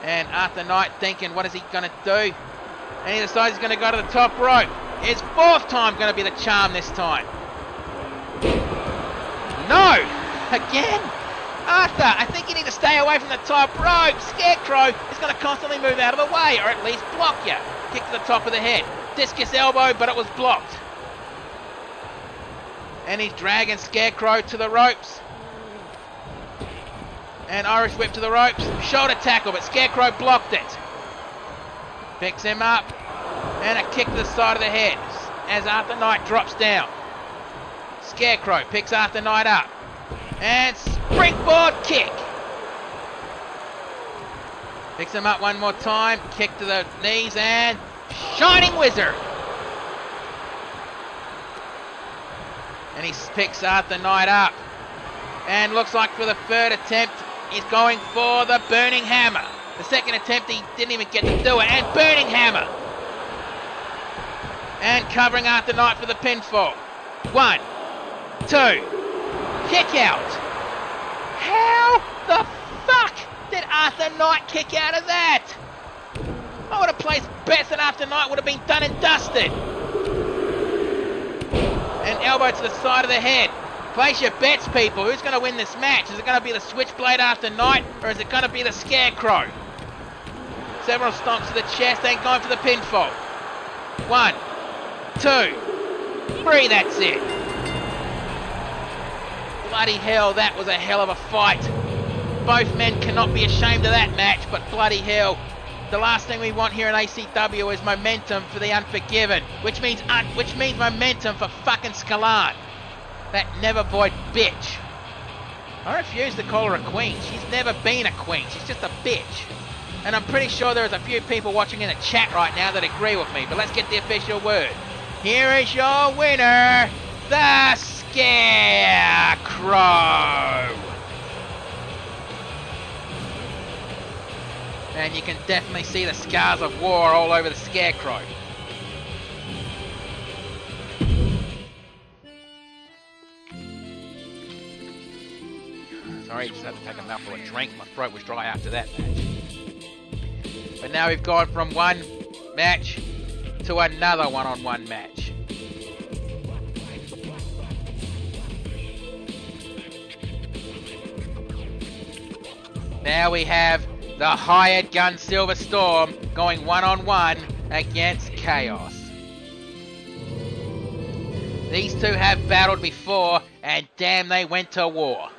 And Arthur Knight thinking, what is he going to do? And he decides he's going to go to the top rope. His 4th time going to be the charm this time. No! Again! Arthur, I think you need to stay away from the top rope. Scarecrow is going to constantly move out of the way, or at least block you. Kick to the top of the head. Discus elbow, but it was blocked. And he's dragging Scarecrow to the ropes. And Irish whip to the ropes. Shoulder tackle, but Scarecrow blocked it. Picks him up. And a kick to the side of the head as Arthur Knight drops down. Scarecrow picks Arthur Knight up. And springboard kick. Picks him up one more time. Kick to the knees and Shining Wizard. And he picks Arthur Knight up. And looks like for the 3rd attempt, he's going for the Burning Hammer. The 2nd attempt, he didn't even get to do it. And Burning Hammer. And covering Arthur Knight for the pinfall. 1, 2. Kick out. How the fuck did Arthur Knight kick out of that? I would have placed bets that after night would have been done and dusted. An elbow to the side of the head. Place your bets, people. Who's going to win this match? Is it going to be the Switchblade after night, or is it going to be the Scarecrow? Several stomps to the chest, then going for the pinfall. 1, 2, 3, that's it. Bloody hell, that was a hell of a fight. Both men cannot be ashamed of that match, but bloody hell, the last thing we want here in ACW is momentum for the Unforgiven, which means momentum for fucking Scalan. That never void bitch. I refuse to call her a queen. She's never been a queen. She's just a bitch. And I'm pretty sure there's a few people watching in the chat right now that agree with me, but let's get the official word. Here is your winner, the Scarecrow. And you can definitely see the scars of war all over the Scarecrow. Sorry, just had to take a mouthful of drink. My throat was dry after that match. But now we've gone from one match to another one-on-one match. Now we have the hired gun Silver Storm going one-on-one against Chaos. These two have battled before, and damn, they went to war.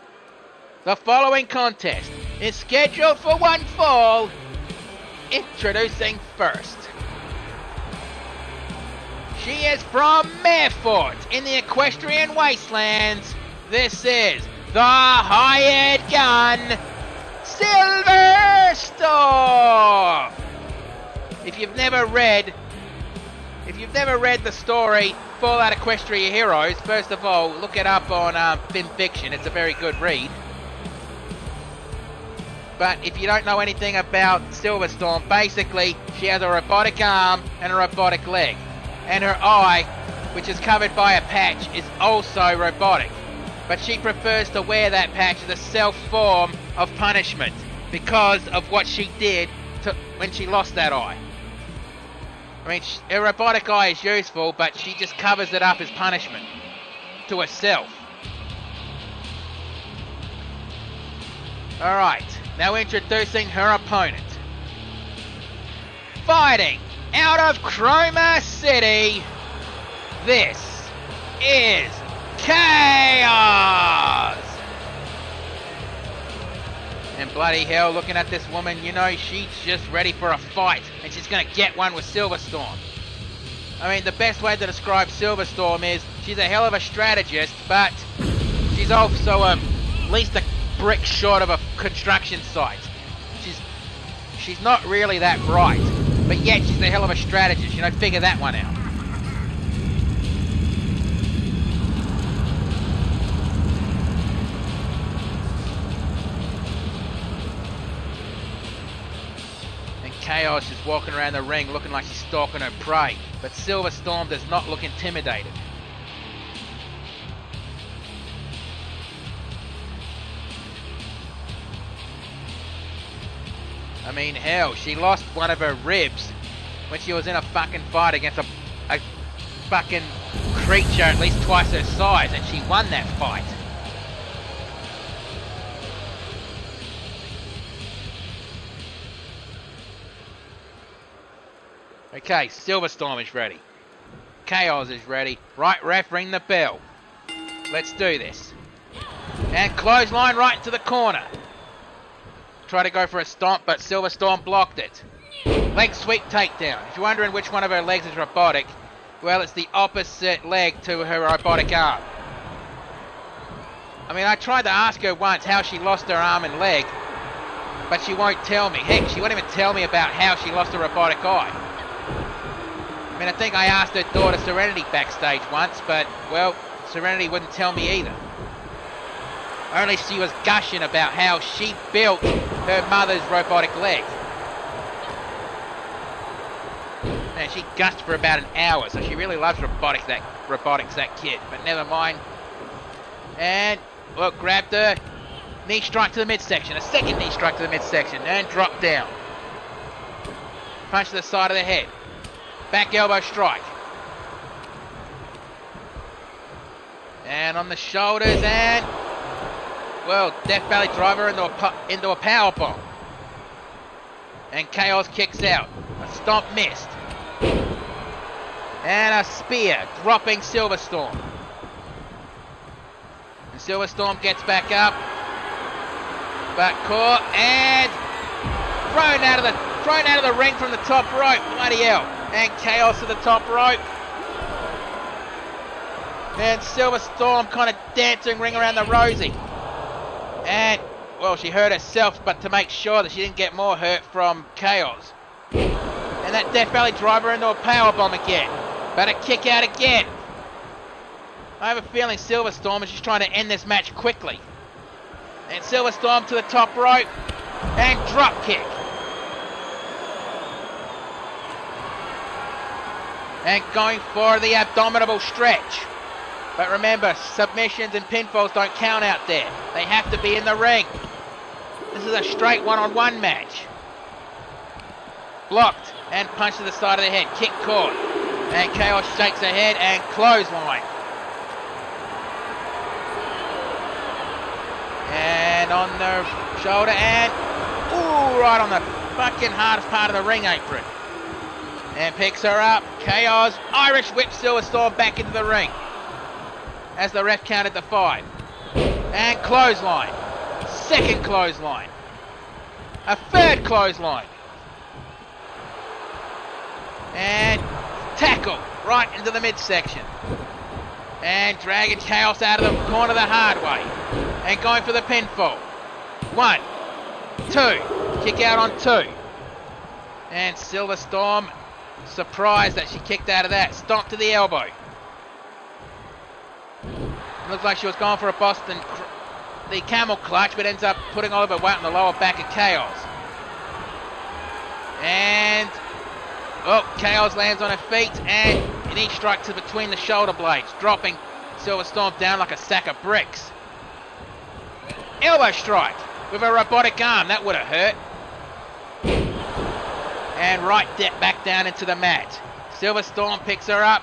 The following contest is scheduled for one fall. Introducing first. She is from Mayfort in the Equestrian Wastelands. This is the hired gun, Silver Storm. If you've never read the story Fallout Equestria Heroes, first of all, look it up on FinFiction. It's a very good read. But if you don't know anything about Silver Storm, basically she has a robotic arm and a robotic leg. And her eye, which is covered by a patch, is also robotic. But she prefers to wear that patch as a self-form of punishment because of what she did when she lost that eye. I mean, her robotic eye is useful, but she just covers it up as punishment to herself. Alright, now introducing her opponent. Fighting out of Chroma City, this is Chaos! And bloody hell, looking at this woman, you know, she's just ready for a fight, and she's going to get one with Silver Storm. I mean, the best way to describe Silver Storm is she's a hell of a strategist, but she's also at least a brick short of a construction site. She's not really that bright, but yet she's a hell of a strategist, you know, figure that one out. Chaos is walking around the ring looking like she's stalking her prey, but Silver Storm does not look intimidated. I mean, hell, she lost one of her ribs when she was in a fucking fight against a fucking creature at least twice her size, and she won that fight. Okay, Silver Storm is ready. Chaos is ready. Right, ref, ring the bell. Let's do this. And clothesline right into the corner. Try to go for a stomp, but Silver Storm blocked it. Leg sweep takedown. If you're wondering which one of her legs is robotic, well, it's the opposite leg to her robotic arm. I mean, I tried to ask her once how she lost her arm and leg, but she won't tell me. Heck, she won't even tell me about how she lost her robotic eye. I mean, I think I asked her daughter Serenity backstage once, but, well, Serenity wouldn't tell me either. Only she was gushing about how she built her mother's robotic leg. And she gushed for about an hour, so she really loves robotics, that kid. But never mind. And, look, grabbed her. Knee strike to the midsection. A second knee strike to the midsection. And dropped down. punch to the side of the head. Back elbow strike. And on the shoulders and, well, Death Valley driver into a power bomb. And Chaos kicks out. A stomp missed. And a spear dropping Silverstorm. And Silverstorm gets back up. But caught and thrown out of the ring from the top rope. Bloody hell. And Chaos to the top rope. And Silverstorm kind of dancing ring around the Rosie. And, well, she hurt herself, but to make sure that she didn't get more hurt from Chaos. And that Death Valley driver into a powerbomb again. But a kick out again. I have a feeling Silverstorm is just trying to end this match quickly. And Silverstorm to the top rope. And drop kick. And going for the abdominal stretch. But remember, submissions and pinfalls don't count out there. They have to be in the ring. This is a straight one-on-one match. Blocked and punch to the side of the head. Kick caught. And Chaos shakes her head and clothesline. And on the shoulder and, ooh, right on the fucking hardest part of the ring apron. And picks her up. Chaos Irish whip Silverstorm back into the ring. As the ref counted to 5. And clothesline. Second clothesline. A third clothesline. And tackle right into the midsection. And dragging Chaos out of the corner the hard way. And going for the pinfall. 1, 2. Kick out on 2. And Silverstorm surprised that she kicked out of that. Stomp to the elbow. Looks like she was going for a Boston, the camel clutch, but ends up putting all of her weight on the lower back of Chaos. And, oh, Chaos lands on her feet, and a knee strike to between the shoulder blades, dropping Silverstorm down like a sack of bricks. Elbow strike with a robotic arm, that would have hurt. And right back down into the mat. Silverstorm picks her up.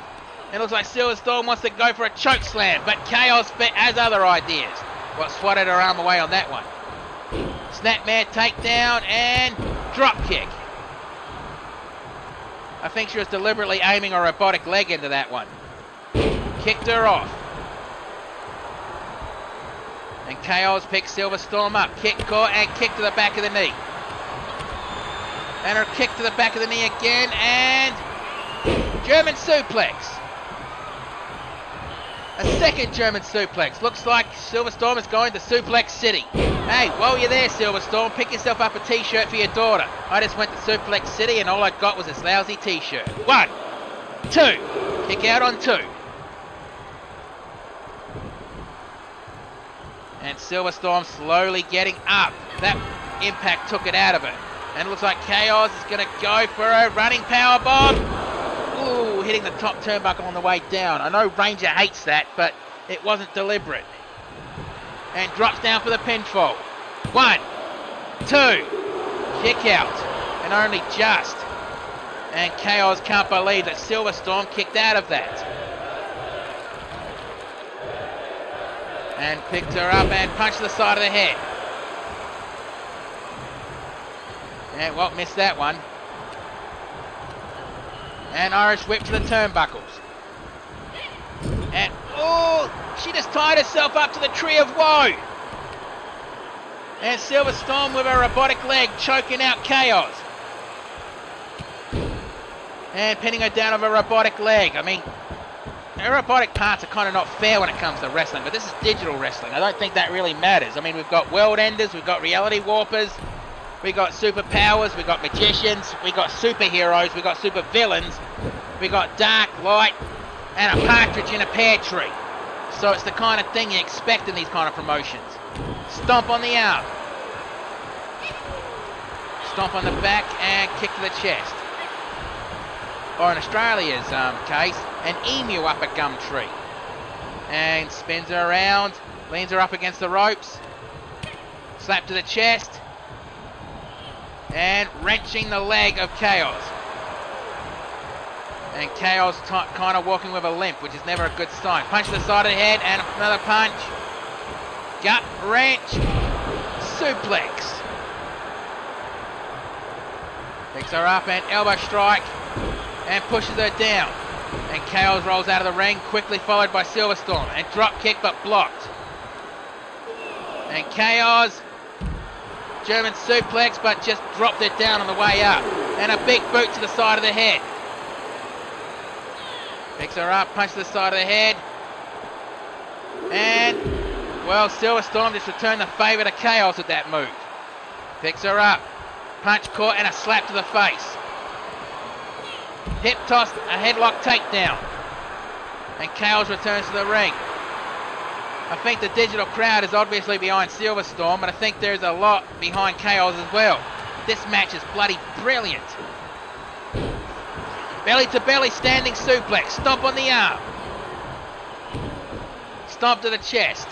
It looks like Silverstorm wants to go for a choke slam, but Chaos has other ideas. Well, swatted her arm away on that one. Snapmare takedown and drop kick. I think she was deliberately aiming a robotic leg into that one. Kicked her off. And Chaos picks Silverstorm up. Kick caught and kick to the back of the knee. And her kick to the back of the knee again and German suplex. A second German suplex. Looks like Silverstorm is going to Suplex City. Hey, while you're there, Silverstorm, pick yourself up a t-shirt for your daughter. I just went to Suplex City and all I got was this lousy t-shirt. 1, 2. Kick out on 2. And Silverstorm slowly getting up. That impact took it out of her. And it looks like Chaos is going to go for a running power bomb. Ooh, hitting the top turnbuckle on the way down. I know Ranger hates that, but it wasn't deliberate. And drops down for the pinfall. 1, 2. Kick out. And only just. And Chaos can't believe that Silverstorm kicked out of that. And picked her up and punched to the side of the head. And, well, missed that one. And Irish whip to the turnbuckles. And, oh, she just tied herself up to the Tree of Woe. And Silverstorm with her robotic leg choking out Chaos. And pinning her down with a robotic leg. I mean, her robotic parts are kind of not fair when it comes to wrestling, but this is digital wrestling. I don't think that really matters. I mean, we've got world enders, we've got reality warpers, we got superpowers, we got magicians, we got superheroes, we got super villains, we got dark, light, and a partridge in a pear tree. So it's the kind of thing you expect in these kind of promotions. Stomp on the arm. Stomp on the back and kick to the chest. Or in Australia's case, an emu up a gum tree. And spins her around, leans her up against the ropes. Slap to the chest. And wrenching the leg of Chaos. And Chaos kind of walking with a limp, which is never a good sign. Punch to the side of the head and another punch. Gut wrench. Suplex. Picks her up and elbow strike. And pushes her down. And Chaos rolls out of the ring, quickly followed by Silverstorm. And drop kick but blocked. And Chaos, German suplex, but just dropped it down on the way up. And a big boot to the side of the head. Picks her up, punch to the side of the head. And, well, Silverstorm just returned the favour to Chaos with that move. Picks her up, punch caught and a slap to the face. Hip toss, a headlock takedown. And Chaos returns to the ring. I think the digital crowd is obviously behind Silverstorm, but I think there's a lot behind Chaos as well. This match is bloody brilliant. Belly to belly standing suplex. Stomp on the arm. Stomp to the chest.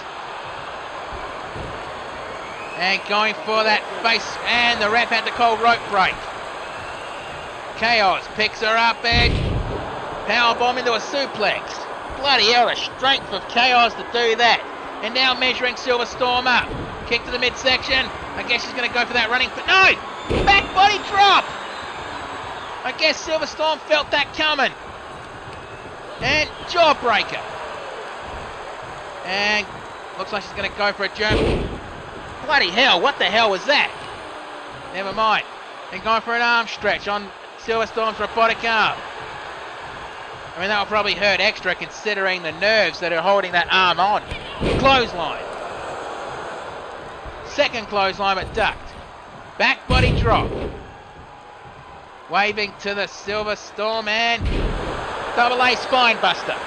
And going for that face. And the ref had to call rope break. Chaos picks her up and powerbomb into a suplex. Bloody hell, the strength of Chaos to do that. And now measuring Silverstorm up. Kick to the midsection. I guess she's going to go for that running. But no! Back body drop! I guess Silverstorm felt that coming. And jawbreaker. And looks like she's going to go for a jump. Bloody hell, what the hell was that? Never mind. And going for an arm stretch on Silverstorm's robotic arm. I mean, that will probably hurt extra considering the nerves that are holding that arm on. Clothesline. Second clothesline but ducked. Back body drop. Waving to the Silverstorm and double A spine buster.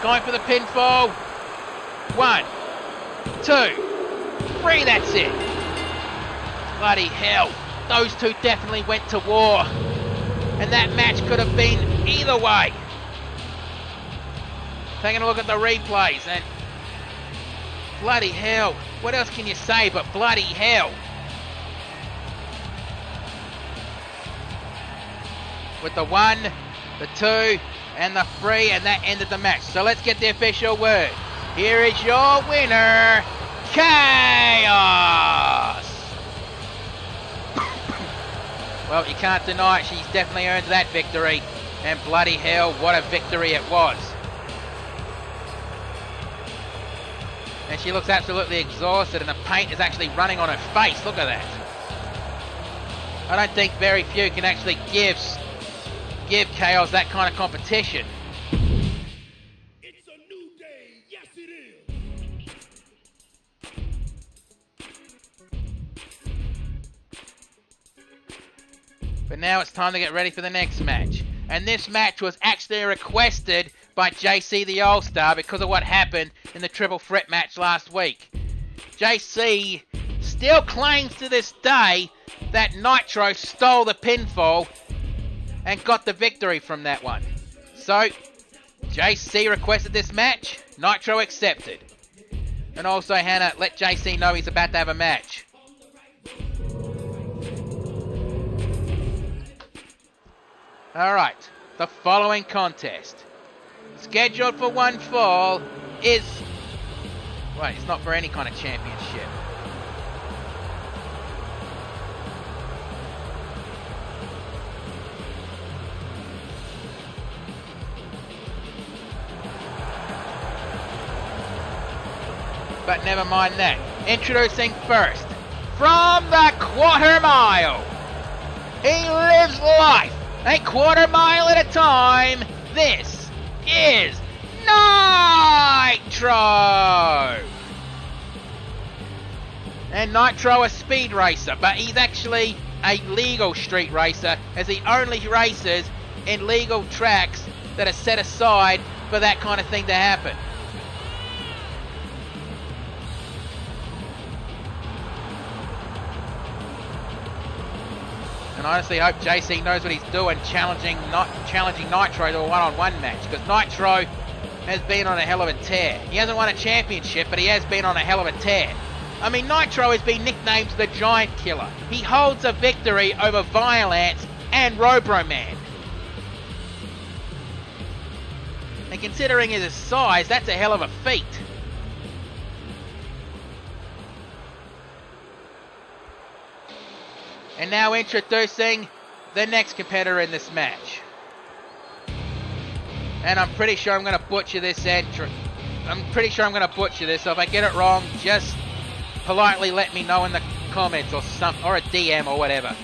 Going for the pinfall. 1, 2, 3, that's it. Bloody hell. Those two definitely went to war. And that match could have been either way. Taking a look at the replays and bloody hell. What else can you say but bloody hell? With the 1, the 2, and the 3, and that ended the match. So let's get the official word. Here is your winner, Chaos! Well, you can't deny it. She's definitely earned that victory. And bloody hell, what a victory it was. And she looks absolutely exhausted, and the paint is actually running on her face. Look at that. I don't think very few can actually give Chaos that kind of competition. It's a new day, yes it is. But now it's time to get ready for the next match. And this match was actually requested by JC the All-Star because of what happened in the triple threat match last week. JC still claims to this day that Nitro stole the pinfall and got the victory from that one. So, JC requested this match, Nitro accepted. And also, Hannah, let JC know he's about to have a match. Alright, the following contest, scheduled for one fall, is... Wait, it's not for any kind of championship. But never mind that. Introducing first, from the quarter mile, he lives life a quarter mile at a time. This is Nitro! And Nitro, a speed racer, but he's actually a legal street racer, as he only races in legal tracks that are set aside for that kind of thing to happen. And I honestly hope JC knows what he's doing, challenging Nitro to a one-on-one match, because Nitro has been on a hell of a tear. He hasn't won a championship, but he has been on a hell of a tear. I mean, Nitro has been nicknamed the Giant Killer. He holds a victory over Violence and Robroman. considering his size, that's a hell of a feat. And now introducing the next competitor in this match. And I'm pretty sure I'm going to butcher this entry. I'm pretty sure I'm going to butcher this, so if I get it wrong, just politely let me know in the comments or a DM or whatever.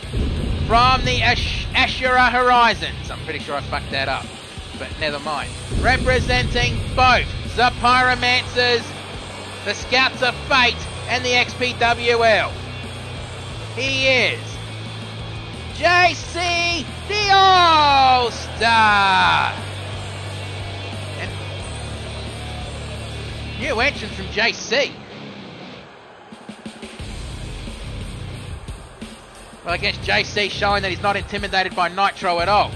From the Ashura Horizons. I'm pretty sure I fucked that up, but never mind. Representing both the Pyromancers, the Scouts of Fate, and the XPWL. He is JC the All-Star. And new entrance from JC. Well, I guess JC showing that he's not intimidated by Nitro at all.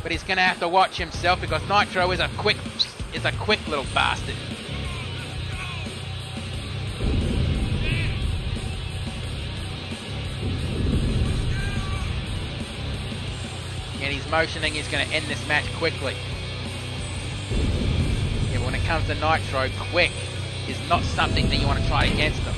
But he's going to have to watch himself because Nitro is a quick little bastard. And he's motioning he's going to end this match quickly. Yeah, but when it comes to Nitro, quick is not something that you want to try against them.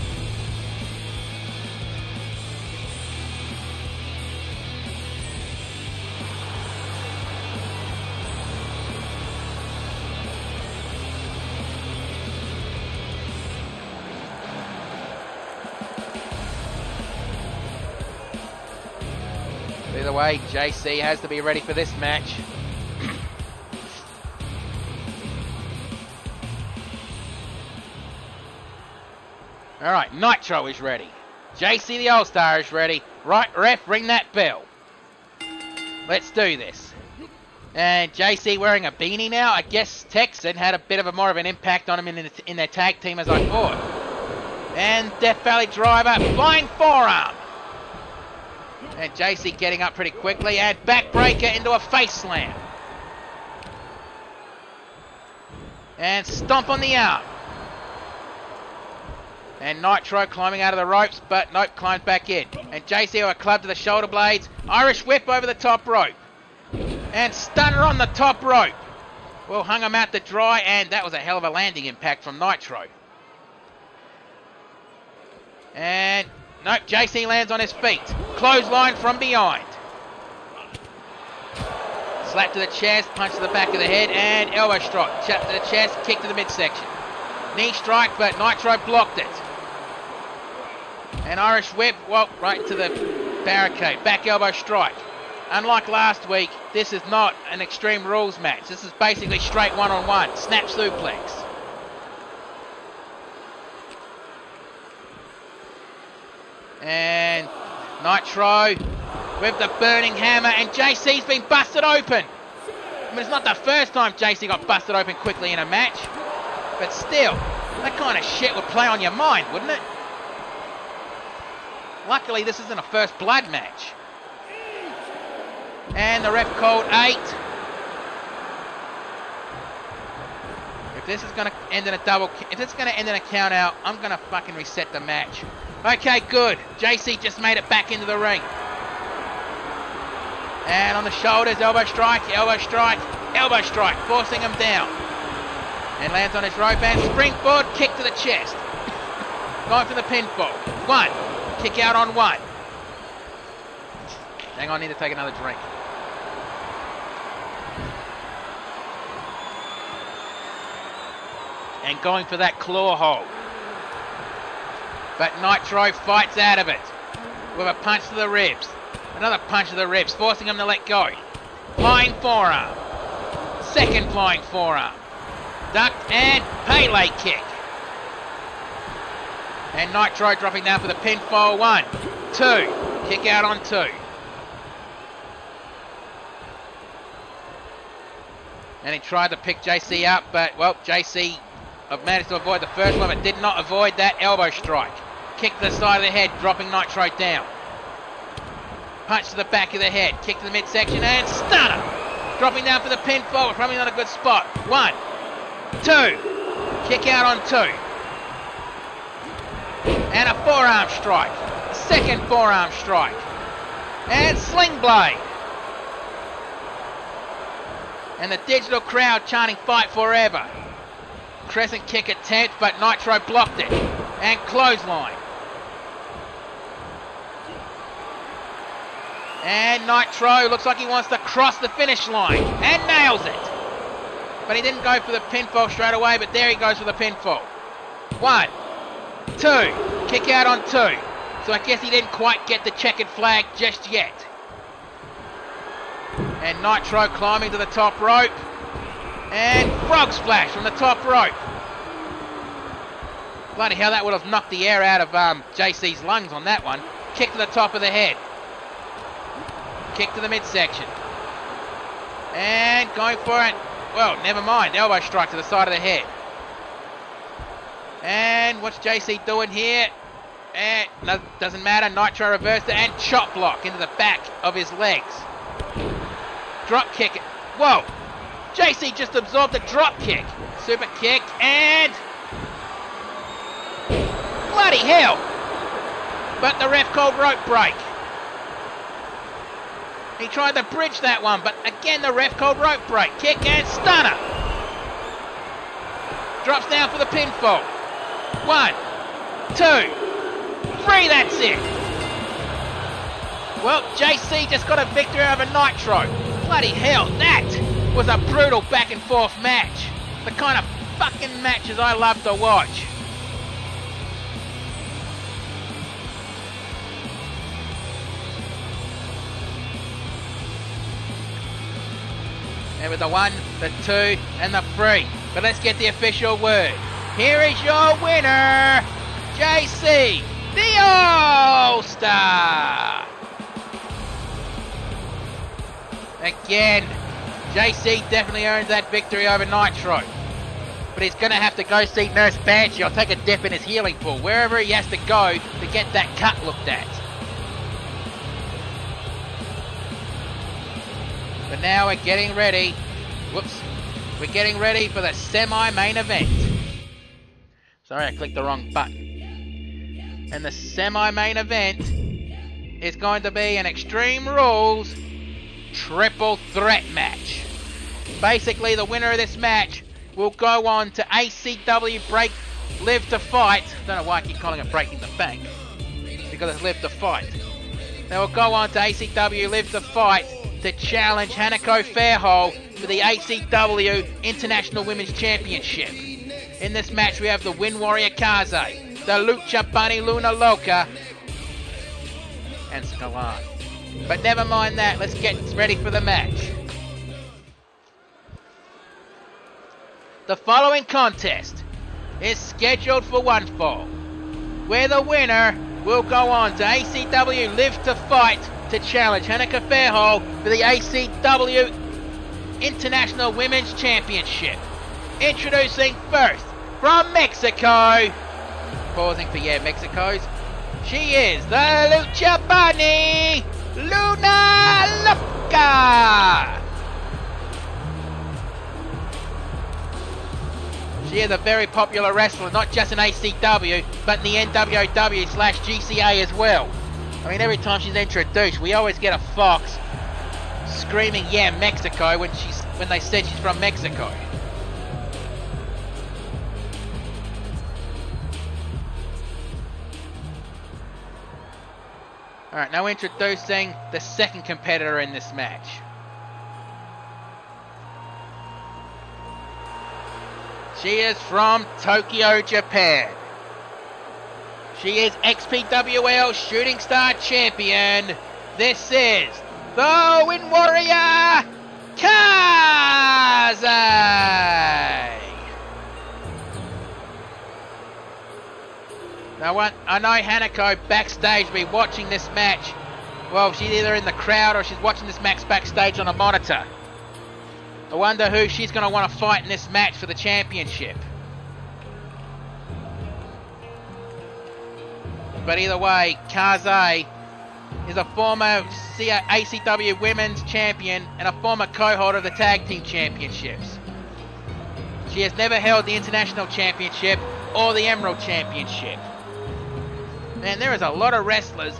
Either way, JC has to be ready for this match. Alright, Nitro is ready. JC the All-Star is ready. Right, ref, ring that bell. Let's do this. And JC wearing a beanie now. I guess Texan had a bit of more of an impact on him in their tag team as I thought. And Death Valley Driver, flying forearm. And JC getting up pretty quickly, and backbreaker into a face slam. And stomp on the arm. And Nitro climbing out of the ropes, but nope, climbs back in. And JC with a club to the shoulder blades, Irish whip over the top rope. And stunner on the top rope. Well, hung him out to dry, and that was a hell of a landing impact from Nitro. And nope, JC lands on his feet. Clothesline from behind. Slap to the chest, punch to the back of the head, and elbow strike. Chop to the chest, kick to the midsection. Knee strike, but Nitro blocked it. And Irish whip, well, right to the barricade. Back elbow strike. Unlike last week, this is not an Extreme Rules match. This is basically straight one-on-one. Snap suplex. And Nitro with the burning hammer, and JC's been busted open. I mean, it's not the first time JC got busted open quickly in a match, but still, that kind of shit would play on your mind, wouldn't it? Luckily, this isn't a first blood match. And the ref called 8. If this is going to end in a if it's going to end in a count out, I'm going to fucking reset the match. Okay, good. JC just made it back into the ring. And on the shoulders, elbow strike, forcing him down. And lands on his rope and springboard kick to the chest. Going for the pinfall. 1. Kick out on 1. Hang on, I need to take another drink. And going for that claw hold. But Nitro fights out of it with a punch to the ribs. Another punch to the ribs, forcing him to let go. Flying forearm. Second flying forearm. Ducked and Pele kick. And Nitro dropping down for the pinfall. 1, 2. Kick out on 2. And he tried to pick JC up, but, well, JC managed to avoid the first one, but did not avoid that elbow strike. Kick to the side of the head, dropping Nitro down. Punch to the back of the head, kick to the midsection, and stunner! Dropping down for the pinfall, probably not a good spot. 1, 2. Kick out on 2. And a forearm strike. A second forearm strike. And sling blade. And the digital crowd chanting fight forever. Crescent kick attempt, but Nitro blocked it. And clothesline. And Nitro looks like he wants to cross the finish line. And nails it. But he didn't go for the pinfall straight away, but there he goes for the pinfall. 1, 2. Kick out on 2. So I guess he didn't quite get the checkered flag just yet. And Nitro climbing to the top rope. And frog splash from the top rope. Bloody hell, that would have knocked the air out of JC's lungs on that one. Kick to the top of the head. Kick to the midsection. And going for it. Well, never mind. Elbow strike to the side of the head. And what's JC doing here? And no, doesn't matter. Nitro reversed it and chop block into the back of his legs. Drop kick. Whoa. JC just absorbed the drop kick. Super kick and... bloody hell. But the ref called rope break. He tried to bridge that one, but again the ref called rope break. Kick and stunner. Drops down for the pinfall. 1, 2, 3, that's it. Well, JC just got a victory over Nitro. Bloody hell, that was a brutal back and forth match. The kind of fucking matches I love to watch. And with the 1, the 2, and the 3. But let's get the official word. Here is your winner, JC, the All-Star. Again, JC definitely earned that victory over Nitro. But he's going to have to go see Nurse Banshee or take a dip in his healing pool, wherever he has to go to get that cut looked at. But now we're getting ready. Whoops. We're getting ready for the semi-main event. Sorry, I clicked the wrong button. And the semi-main event is going to be an Extreme Rules triple threat match. Basically, the winner of this match will go on to ACW Live to Fight. Don't know why I keep calling it Breaking the Bank. Because it's Live to Fight. They will go on to ACW Live to Fight to challenge Hanako Fairhole for the ACW International Women's Championship. In this match, we have the Wind Warrior Kaze, the Lucha Bunny Luna Loca, and Scalan. But never mind that, let's get ready for the match. The following contest is scheduled for one fall, where the winner will go on to ACW Live to Fight to challenge Hanako Fairhole for the ACW International Women's Championship. Introducing first, from Mexico, pausing for Mexico's, she is the Lucha Bunny, Luna Loca. She is a very popular wrestler, not just in ACW, but in the NWOW/GCA as well. I mean, every time she's introduced, we always get a fox screaming, "Yeah, Mexico," when they said she's from Mexico. Alright, now introducing the second competitor in this match. She is from Tokyo, Japan. She is XPWL Shooting Star Champion. This is the Wind Warrior Kaze. Now, I know Hanako backstage will be watching this match. Well, she's either in the crowd or she's watching this match backstage on a monitor. I wonder who she's going to want to fight in this match for the championship. But either way, Kaze is a former ACW Women's Champion and a former co-holder of the Tag Team Championships. She has never held the International Championship or the Emerald Championship. Man, there is a lot of wrestlers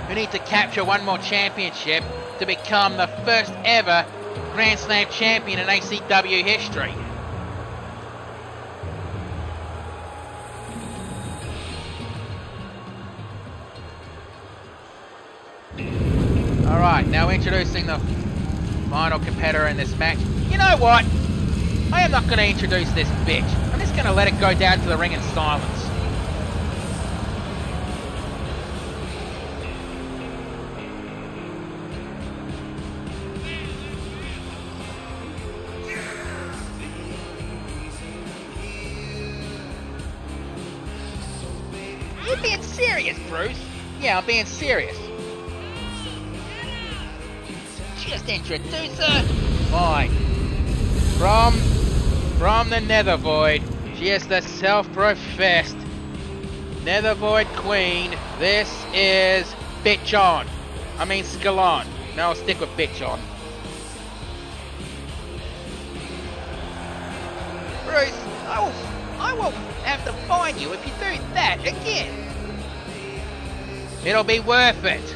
who need to capture one more championship to become the first ever Grand Slam champion in ACW history. Alright, now introducing the final competitor in this match. You know what? I am not going to introduce this bitch. I'm just going to let it go down to the ring in silence. You being serious, Bruce? Yeah, I'm being serious. Just introduce her. Fine. From the Nether Void, she is the self-professed Nether Void Queen. This is Bitch On. I mean Scalon. No, I'll stick with Bitch On. Bruce, I will have to find you if you do that again. It'll be worth it.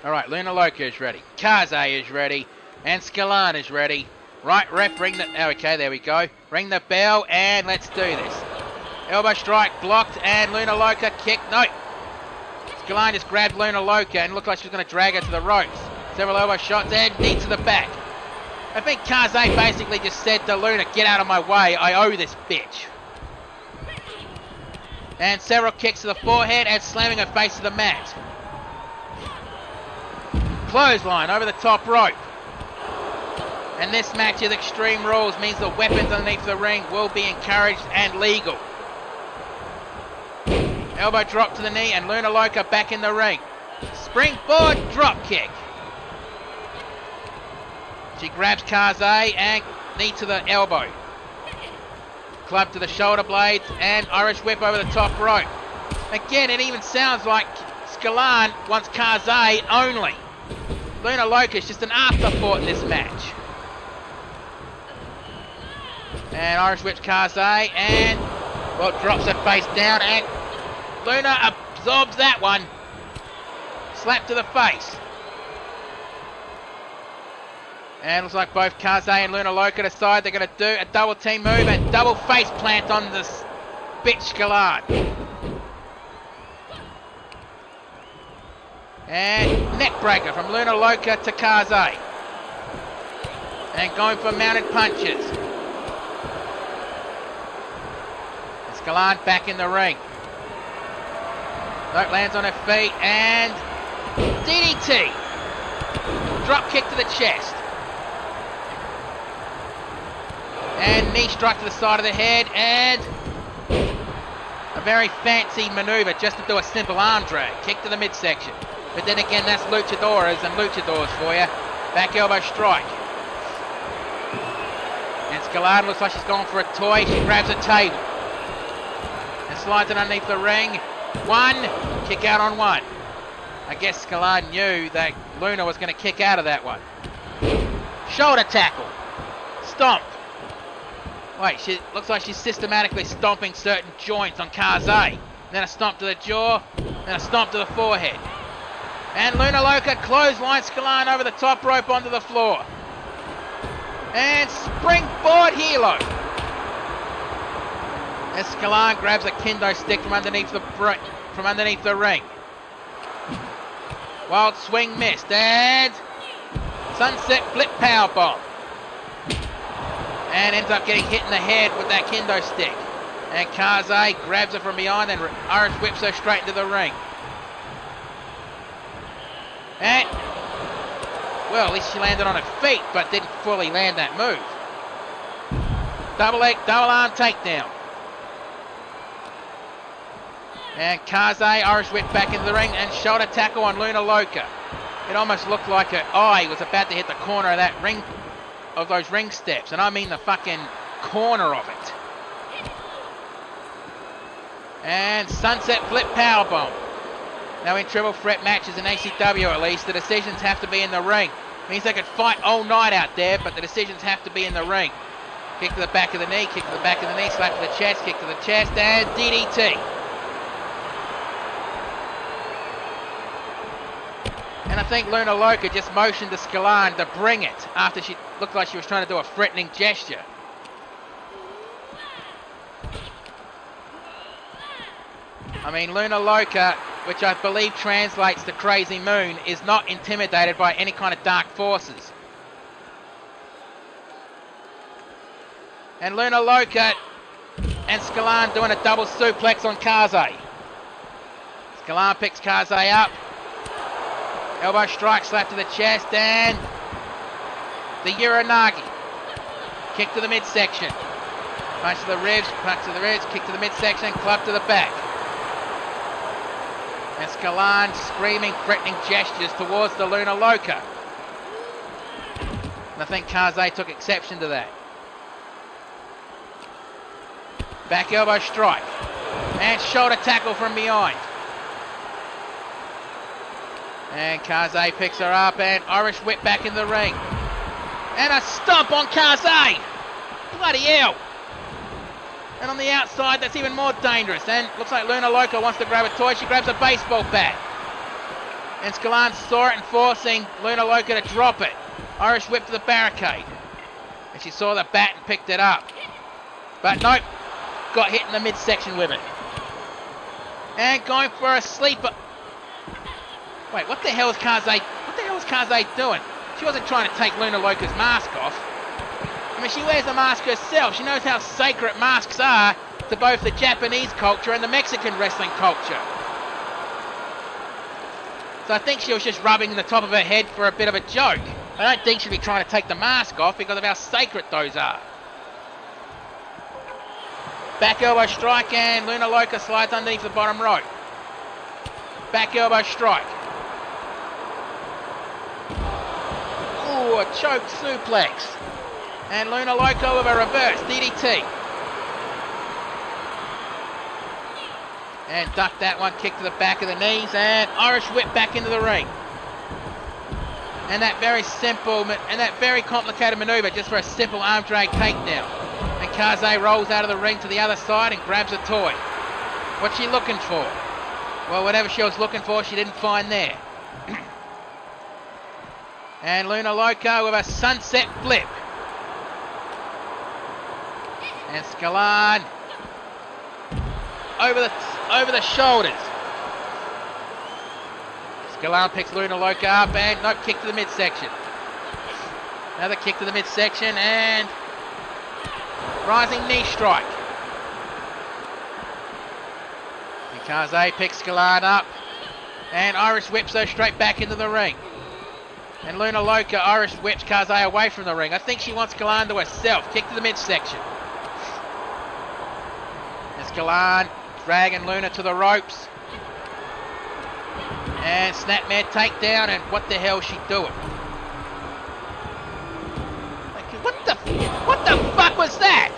Alright, Luna Loca is ready. Kaze is ready. And Scalon is ready. Right, ref, ring the... Okay, there we go. Ring the bell, and let's do this. Elbow strike blocked, and Luna Loca kick. No! Scalon just grabbed Luna Loca and looked like she was going to drag her to the ropes. Several elbow shots, and knee to the back. I think Kaze basically just said to Luna, get out of my way, I owe this bitch. And several kicks to the forehead, and slamming her face to the mat. Clothesline over the top rope. And this match is Extreme Rules, means the weapons underneath the ring will be encouraged and legal. Elbow drop to the knee, and Luna Loca back in the ring. Springboard drop kick. She grabs Kaze and knee to the elbow. Club to the shoulder blades and Irish whip over the top rope. Again, it even sounds like Scalon wants Kaze only. Luna Loca is just an afterthought in this match. And Irish whips Kaze and, well, drops her face down, and Luna absorbs that one. Slap to the face. And looks like both Kaze and Luna Loca decide they're going to do a double team move and double face plant on this bitch Scalon. And neck breaker from Luna Loca to Kaze. And going for mounted punches. And Scalon back in the ring. Note lands on her feet and DDT. Drop kick to the chest. And knee strike to the side of the head, and a very fancy maneuver just to do a simple arm drag. Kick to the midsection. But then again, that's luchadoras and luchadors for you. Back elbow strike. And Scalon looks like she's going for a toy. She grabs a table. And slides it underneath the ring. One, kick out on one. I guess Scalon knew that Luna was going to kick out of that one. Shoulder tackle. Stomp. Wait, she looks like she's systematically stomping certain joints on Kaze. Then a stomp to the jaw, then a stomp to the forehead. And Luna Loca clothesline Scalon over the top rope onto the floor. And springboard helo. As Scalon grabs a kendo stick from underneath the ring. Wild swing missed, and sunset flip powerbomb. And ends up getting hit in the head with that kendo stick. And Kaze grabs her from behind and Irish whips her straight into the ring. And, well, at least she landed on her feet, but didn't fully land that move. Double arm takedown. And Kaze, Irish whip back into the ring, and shoulder tackle on Luna Loca. It almost looked like her eye was about to hit the corner of that ring, of those ring steps, and I mean the fucking corner of it. And sunset flip powerbomb. Now in triple threat matches in ACW at least, the decisions have to be in the ring. Means they could fight all night out there, but the decisions have to be in the ring. Kick to the back of the knee, kick to the back of the knee, slap to the chest, kick to the chest, and DDT. And I think Luna Loca just motioned to Scalan to bring it after she looked like she was trying to do a threatening gesture. I mean, Luna Loca, which I believe translates to Crazy Moon, is not intimidated by any kind of dark forces. And Luna Loca and Scalan doing a double suplex on Kaze. Scalan picks Kaze up. Elbow strike, slap to the chest, and the Uranagi. Kick to the midsection. Punch to the ribs, kick to the midsection, club to the back. And Scalan screaming, threatening gestures towards the Luna Loca. And I think Kaze took exception to that. Back elbow strike. And shoulder tackle from behind. And Kaze picks her up and Irish whip back in the ring. And a stomp on Kaze! Bloody hell! And on the outside, that's even more dangerous. And looks like Luna Loca wants to grab a toy. She grabs a baseball bat. And Scalan saw it and forcing Luna Loca to drop it. Irish whip to the barricade. And she saw the bat and picked it up. But nope. Got hit in the midsection with it. And going for a sleeper. Wait, what the hell is Kaze? What the hell is Kaze doing? She wasn't trying to take Luna Loca's mask off. I mean, she wears the mask herself. She knows how sacred masks are to both the Japanese culture and the Mexican wrestling culture. So I think she was just rubbing the top of her head for a bit of a joke. I don't think she'd be trying to take the mask off because of how sacred those are. Back elbow strike and Luna Loca slides underneath the bottom rope. Back elbow strike. Ooh, a choke suplex. And Luna Loca with a reverse DDT. And duck that one, kick to the back of the knees, and Irish whip back into the ring. And that very simple, and that very complicated maneuver just for a simple arm drag takedown. And Kaze rolls out of the ring to the other side and grabs a toy. What's she looking for? Well, whatever she was looking for, she didn't find there. And Luna Loca with a sunset flip. And Scalan over the shoulders. Scalan picks Luna Loca up and nope, kick to the midsection. Another kick to the midsection and rising knee strike. And Kaze picks Scalan up and Irish whips her straight back into the ring. And Luna Loca Irish whips Kaze away from the ring. I think she wants Scalan to herself. Kick to the midsection. And Scalan dragging Luna to the ropes. And snapmare takedown, and what the hell is she doing? Like, what the fuck was that?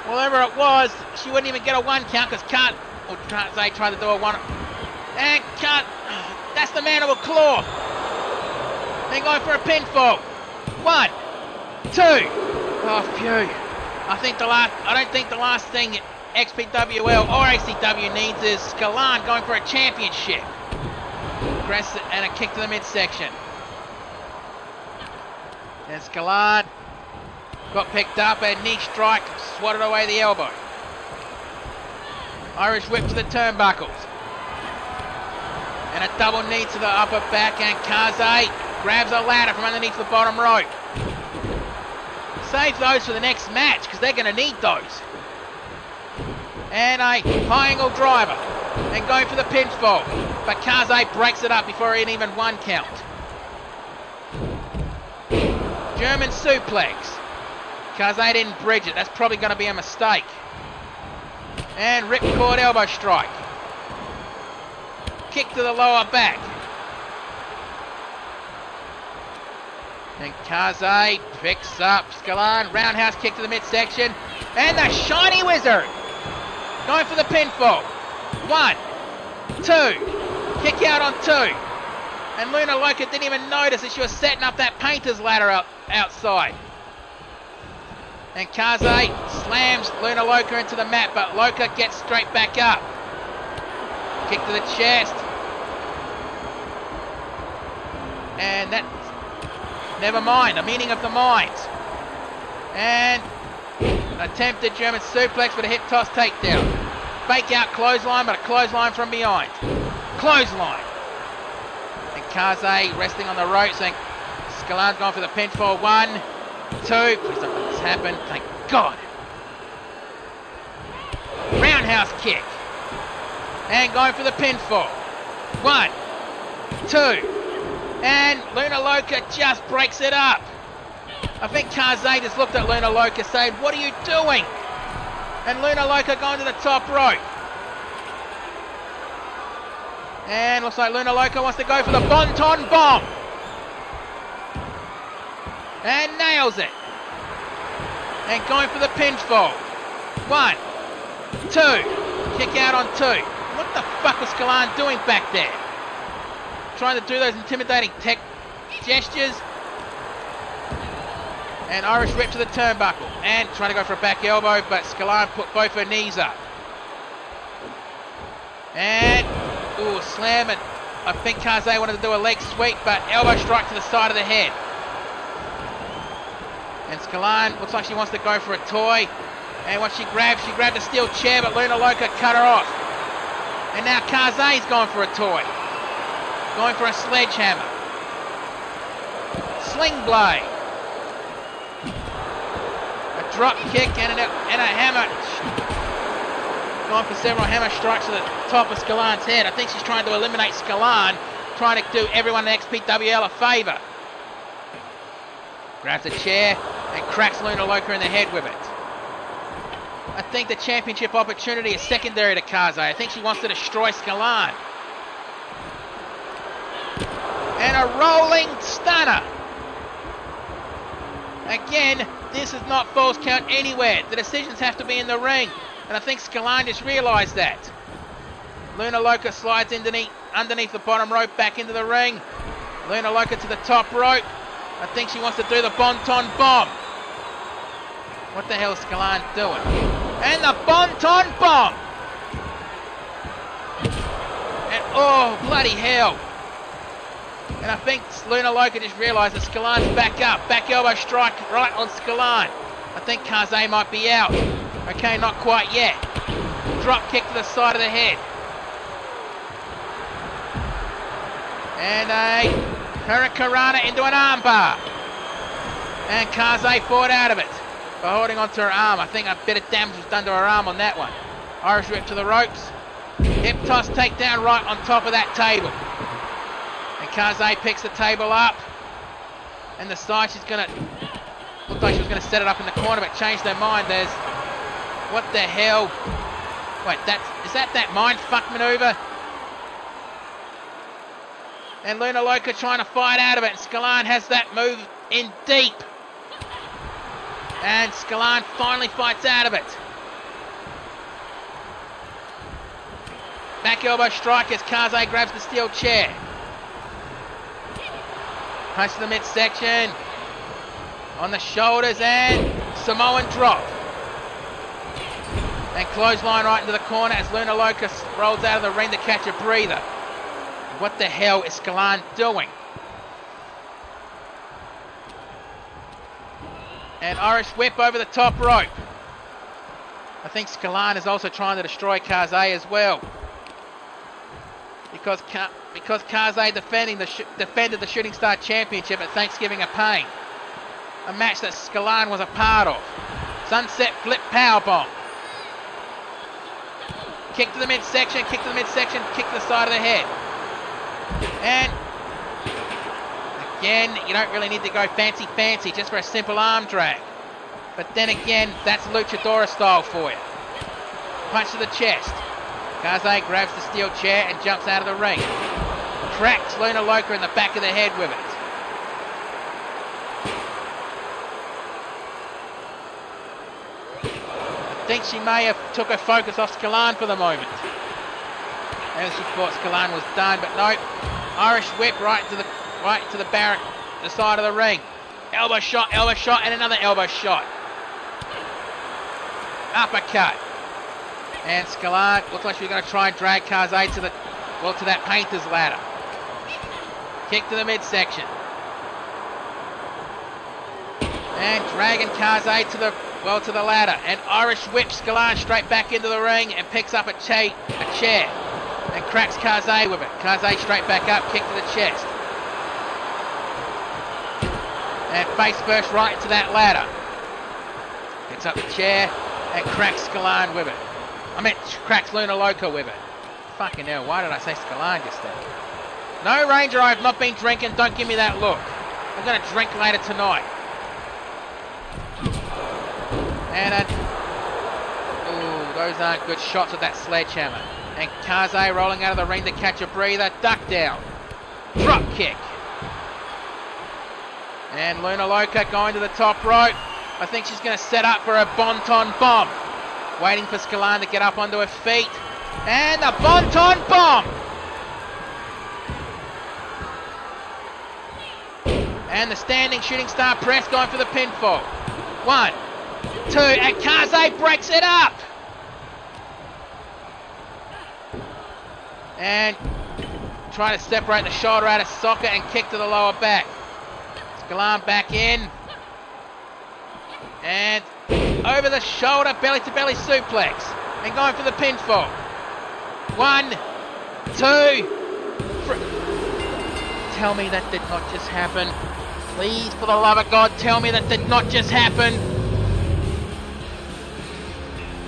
Whatever it was, she wouldn't even get a one count because Kaze tried to do a one. And that's the mandible claw. They're going for a pinfall. 1, 2. Oh, phew. I don't think the last thing XPWL or ACW needs is Scalan going for a championship. And a kick to the midsection. And Scalan got picked up and knee strike, swatted away the elbow. Irish whip to the turnbuckles. And a double knee to the upper back, and Kaze grabs a ladder from underneath the bottom rope. Save those for the next match because they're going to need those. And a high angle driver. And going for the pinfall. But Kaze breaks it up before an even one count. German suplex. Kaze didn't bridge it. That's probably going to be a mistake. And ripcord elbow strike. Kick to the lower back. And Kaze picks up Scalan. Roundhouse kick to the midsection. And the Shiny Wizard. Going for the pinfall. 1, 2. Kick out on 2. And Luna Loca didn't even notice that she was setting up that painter's ladder outside. And Kaze slams Luna Loca into the mat, but Loca gets straight back up. Kick to the chest. And that, never mind, the meaning of the mind. And attempted German suplex with a hip toss takedown. Fake out clothesline, but a clothesline from behind. Clothesline. And Kaze resting on the ropes, saying Scalan's gone for the pinfall. 1, 2. Please don't let this happen. Thank God. Roundhouse kick. And going for the pinfall. 1, 2. And Luna Loca just breaks it up. I think Kaze just looked at Luna Loca saying, "What are you doing?" And Luna Loca going to the top rope. And looks like Luna Loca wants to go for the Bonton Bomb. And nails it. And going for the pinfall. 1, 2. Kick out on 2. What the fuck was Scalan doing back there? Trying to do those intimidating tech gestures. And Irish whip to the turnbuckle. And trying to go for a back elbow, but Scalan put both her knees up. And, ooh, slam it. I think Kaze wanted to do a leg sweep, but elbow strike to the side of the head. And Scalan looks like she wants to go for a toy. And what she grabbed a steel chair, but Luna Loca cut her off. And now Kaze's going for a toy. Going for a sledgehammer. Sling blade. A drop kick and a hammer. Going for several hammer strikes to the top of Scalan's head. I think she's trying to eliminate Scalan, trying to do everyone in the XPWL a favour. Grabs a chair and cracks Luna Loca in the head with it. I think the championship opportunity is secondary to Kaze. I think she wants to destroy Scalan. And a rolling stunner. Again, this is not false count anywhere. The decisions have to be in the ring. And I think Scalan just realised that. Luna Loca slides underneath the bottom rope back into the ring. Luna Loca to the top rope. I think she wants to do the Bonton Bomb. What the hell is Scalan doing? And the Bonton Bomb! And oh, bloody hell. And I think Luna Loca just realised that Scalan's back up. Back elbow strike right on Scalan. I think Kaze might be out. Okay, not quite yet. Drop kick to the side of the head. And a Hurricanrana into an armbar. And Kaze fought out of it by holding onto her arm. I think a bit of damage was done to her arm on that one. Irish whip to the ropes. Hip toss takedown right on top of that table. And Kaze picks the table up. And decides she's going to... Looked like she was going to set it up in the corner, but changed her mind. There's... What the hell? Wait, is that mindfuck maneuver? And Luna Loca trying to fight out of it. And Scalan has that move in deep. And Scalan finally fights out of it. Back elbow strike as Kaze grabs the steel chair. Punch to the midsection. On the shoulders and Samoan drop. And clothesline right into the corner as Luna Loca rolls out of the ring to catch a breather. What the hell is Scalan doing? And Irish whip over the top rope. I think Scalan is also trying to destroy Kaze as well. Because Kaze defended the Shooting Star Championship at Thanksgiving of Pain. A match that Scalan was a part of. Sunset flip powerbomb. Kick to the midsection, kick to the midsection, kick to the side of the head. And again, you don't really need to go fancy just for a simple arm drag. But then again, that's Luchadora style for you. Punch to the chest. Kaze grabs the steel chair and jumps out of the ring. Cracks Luna Loca in the back of the head with it. I think she may have took her focus off Scalan for the moment. And she thought Scalan was done, but no. Irish whip right to the barrack, the side of the ring. Elbow shot, and another elbow shot. uppercut. And Scalan looks like she's going to try and drag Kaze to that painter's ladder. Kick to the midsection. And dragging Kaze to the ladder. And Irish whips Scalan straight back into the ring and picks up a chair and cracks Kaze with it. Kaze straight back up, kick to the chest. And face first right into that ladder. Picks up the chair and cracks Scalan with it. I meant cracks Luna Loca with it. Fucking hell, why did I say Scalan just then? No, Ranger, I have not been drinking. Don't give me that look. I'm going to drink later tonight. And ooh, those aren't good shots with that sledgehammer. And Kaze rolling out of the ring to catch a breather. Duck down. Drop kick. And Luna Loca going to the top rope. I think she's going to set up for a Bonton Bomb. Waiting for Scalan to get up onto her feet. And the Bonton Bomb! And the standing shooting star press going for the pinfall. 1, 2, and Kaze breaks it up! And trying to separate the shoulder out of socket and kick to the lower back. Scalan back in. And over the shoulder, belly to belly suplex. And going for the pinfall. 1, 2, 3. Tell me that did not just happen. Please, for the love of God, tell me that did not just happen.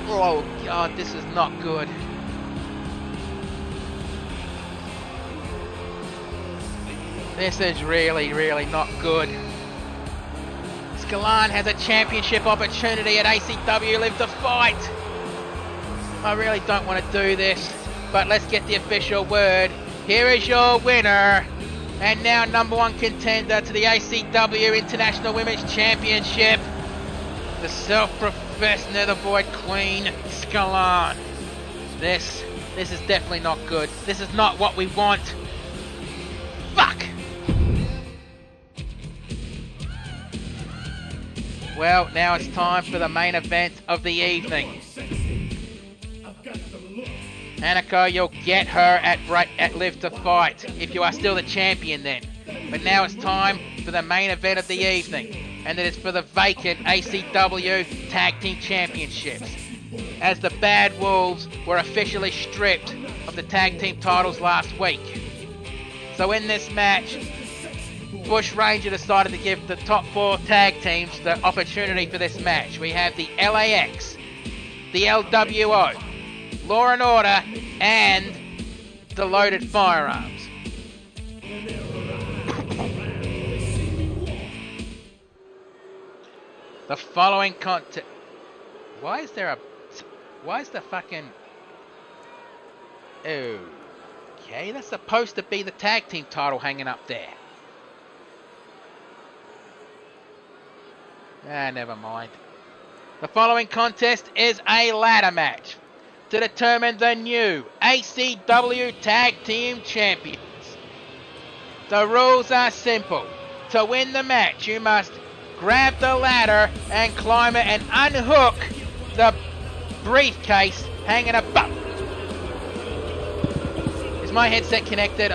Oh God, this is not good. This is really, really not good. Scalan has a championship opportunity at ACW Live to Fight. I really don't want to do this, but let's get the official word. Here is your winner, and now #1 contender to the ACW International Women's Championship, the self-professed Nethervoid Queen, Scalan. This is definitely not good. This is not what we want. Fuck! Well, now it's time for the main event of the evening. Anarchy, you'll get her at Live to Fight, if you are still the champion then. But now it's time for the main event of the evening, and it is for the vacant ACW Tag Team Championships, as the Bad Wolves were officially stripped of the Tag Team titles last week. So in this match, Bush Ranger decided to give the top 4 tag teams the opportunity for this match. We have the LAX, the LWO, Law and Order, and the Loaded Firearms. The following content. Why is the fucking... Okay, that's supposed to be the tag team title hanging up there. Never mind. The following contest is a ladder match to determine the new ACW Tag Team Champions. The rules are simple. To win the match, you must grab the ladder and climb it and unhook the briefcase hanging above. Is my headset connected?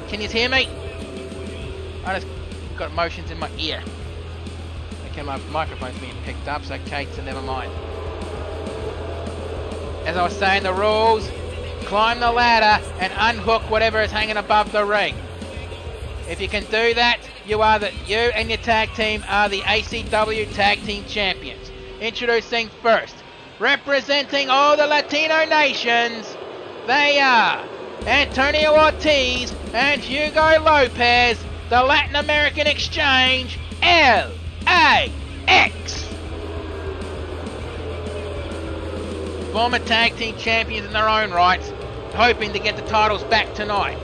Can you hear me? I just got motions in my ear. Okay, my microphone's being picked up, so okay, so never mind. As I was saying, the rules: climb the ladder and unhook whatever is hanging above the ring. If you can do that, you and your tag team are the ACW Tag Team Champions. Introducing first, representing all the Latino nations, they are Antonio Ortiz and Hugo Lopez, the Latin American Exchange, LAX. Former tag team champions in their own rights, hoping to get the titles back tonight.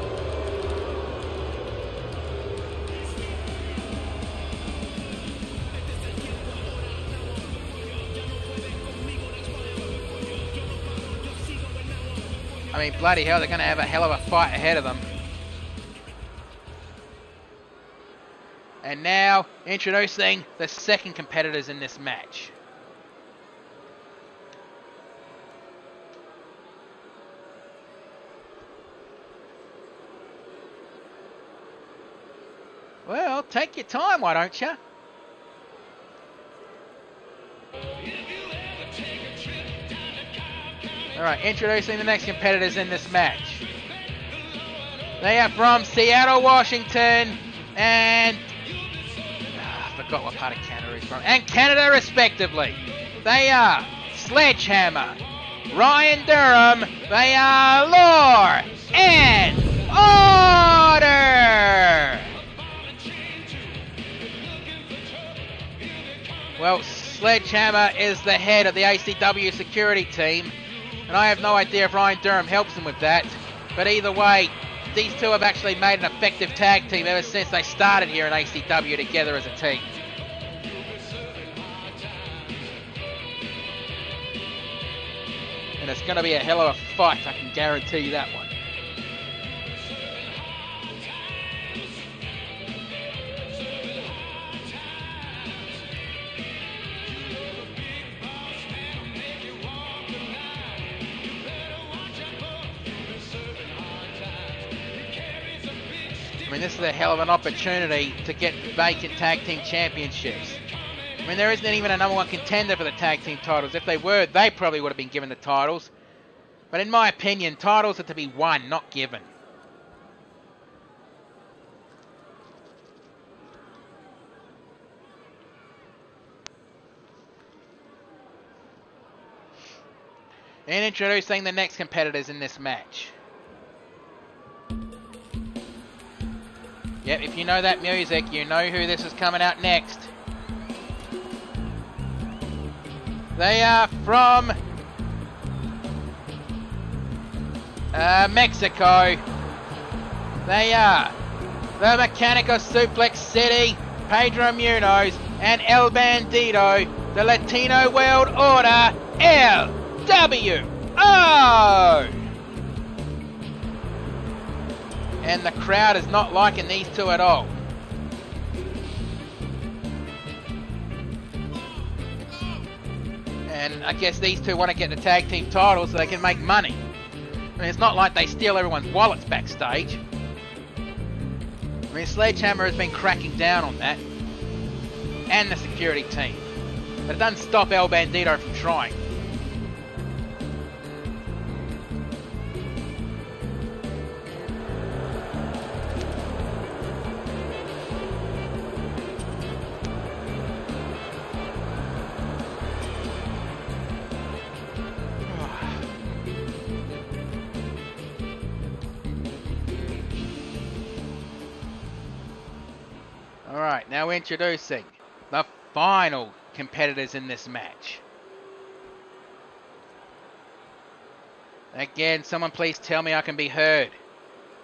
I mean, bloody hell, they're going to have a hell of a fight ahead of them. And now, introducing the second competitors in this match. Well, take your time, why don't you? Alright, introducing the next competitors in this match. They are from Seattle, Washington, and... I forgot what part of Canada he's from. And Canada, respectively. They are Sledgehammer, Ryan Durham, they are Law and Order! Well, Sledgehammer is the head of the ACW security team, and I have no idea if Ryan Durham helps them with that, but either way, these two have actually made an effective tag team ever since they started here in ACW together as a team. And it's going to be a hell of a fight, I can guarantee you that one. I mean, this is a hell of an opportunity to get vacant tag team championships. I mean, there isn't even a number one contender for the tag team titles. If they were, they probably would have been given the titles. But in my opinion, titles are to be won, not given. And introducing the next competitors in this match. Yep, if you know that music, you know who this is coming out next. They are from Mexico. They are the Mechanical Suplex City, Pedro Munoz, and El Bandito, the Latino World Order, LWO! And the crowd is not liking these two at all. And I guess these two want to get the tag team titles so they can make money. I mean, it's not like they steal everyone's wallets backstage. I mean, Sledgehammer has been cracking down on that. And the security team. But it doesn't stop El Bandito from trying. Alright, now introducing the final competitors in this match. Again, someone please tell me I can be heard,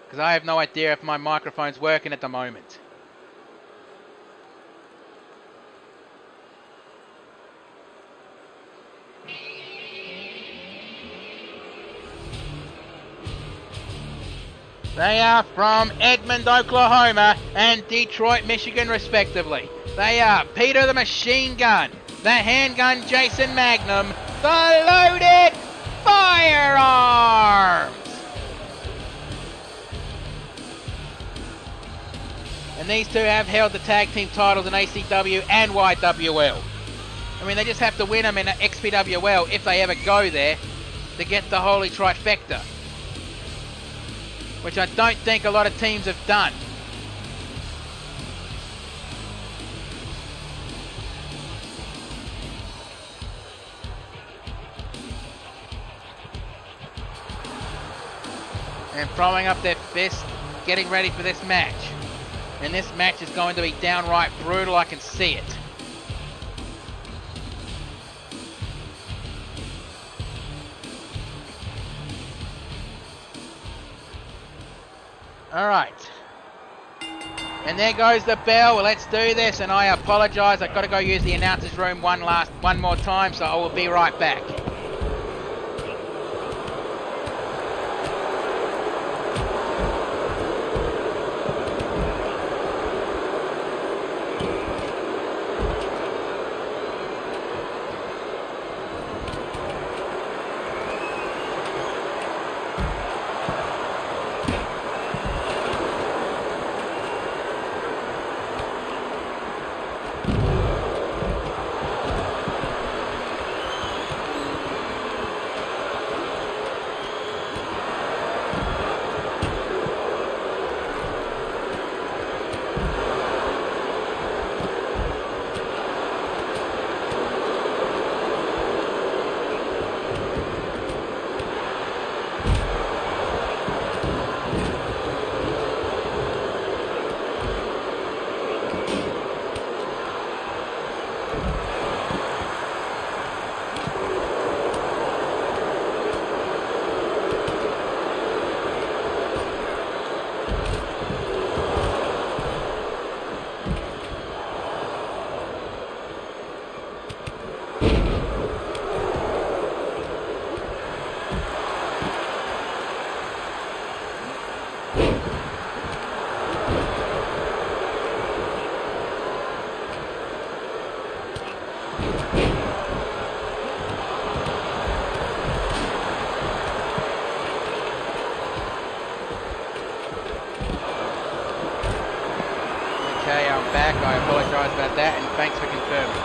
because I have no idea if my microphone's working at the moment. They are from Edmond, Oklahoma and Detroit, Michigan, respectively. They are Peter the Machine Gun, the Handgun Jason Magnum, the Loaded Firearms! And these two have held the tag team titles in ACW and YWL. I mean, they just have to win them in XPWL if they ever go there to get the Holy Trifecta, which I don't think a lot of teams have done. And throwing up their fist, getting ready for this match. And this match is going to be downright brutal, I can see it. Alright. And there goes the bell. Well, let's do this. And I apologise. I've got to go use the announcer's room one more time, so I will be right back. Okay, I'm back. I apologise about that, and thanks for confirming.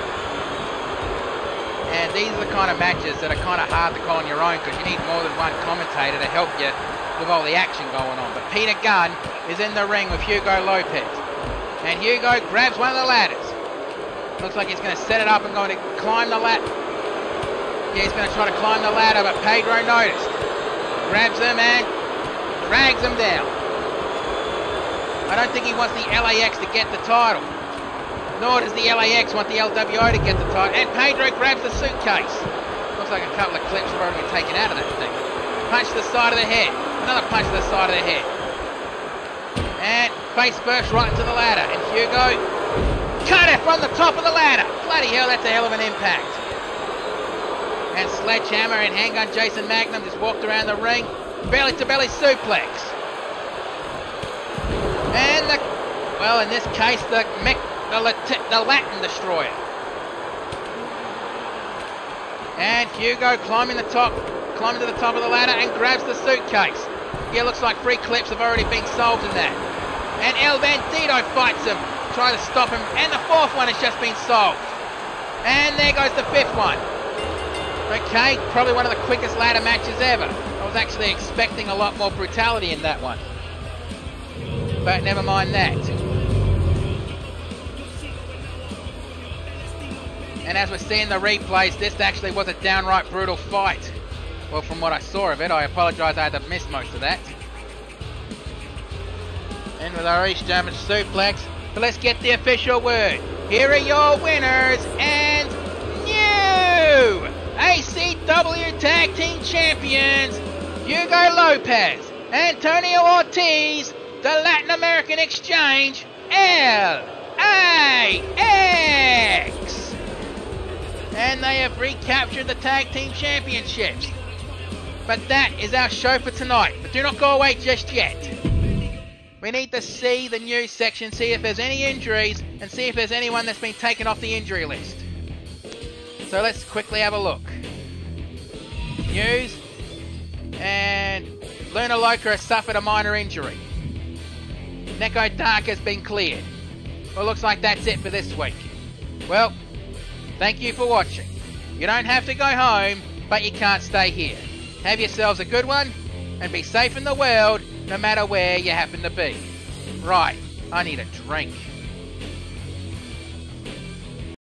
And these are the kind of matches that are kind of hard to call on your own because you need more than one commentator to help you with all the action going on. But Peter Gunn is in the ring with Hugo Lopez. And Hugo grabs one of the ladders. Looks like he's going to set it up and going to climb the ladder. Yeah, he's going to try to climb the ladder, but Pedro noticed. Grabs him and drags him down. I don't think he wants the LAX to get the title. Nor does the LAX want the LWO to get the title. And Pedro grabs the suitcase. Looks like a couple of clips have already been taken out of that thing. Punch to the side of the head. Another punch to the side of the head. And face first right into the ladder. And Hugo cut it from the top of the ladder. Bloody hell, that's a hell of an impact. And Sledgehammer and Handgun Jason Magnum just walked around the ring. Belly to belly suplex. And well, in this case, the Latin Destroyer. And Hugo climbing to the top of the ladder and grabs the suitcase. Yeah, looks like 3 clips have already been solved in that. And El Bandito fights him, trying to stop him, and the 4th one has just been solved. And there goes the 5th one. Okay, probably one of the quickest ladder matches ever. I was actually expecting a lot more brutality in that one. But never mind that. And as we're seeing the replays, this actually was a downright brutal fight. Well, from what I saw of it, I apologise I had to miss most of that. And with our East German suplex, but let's get the official word. Here are your winners and new ACW Tag Team Champions, Hugo Lopez, Antonio Ortiz, the Latin American Exchange, LAX. And they have recaptured the Tag Team Championships. But that is our show for tonight. But do not go away just yet. We need to see the news section, see if there's any injuries, and see if there's anyone that's been taken off the injury list. So let's quickly have a look. News. And Luna Loca has suffered a minor injury. Neko Dark has been cleared. Well, looks like that's it for this week. Well, thank you for watching. You don't have to go home, but you can't stay here. Have yourselves a good one, and be safe in the world, no matter where you happen to be. Right, I need a drink.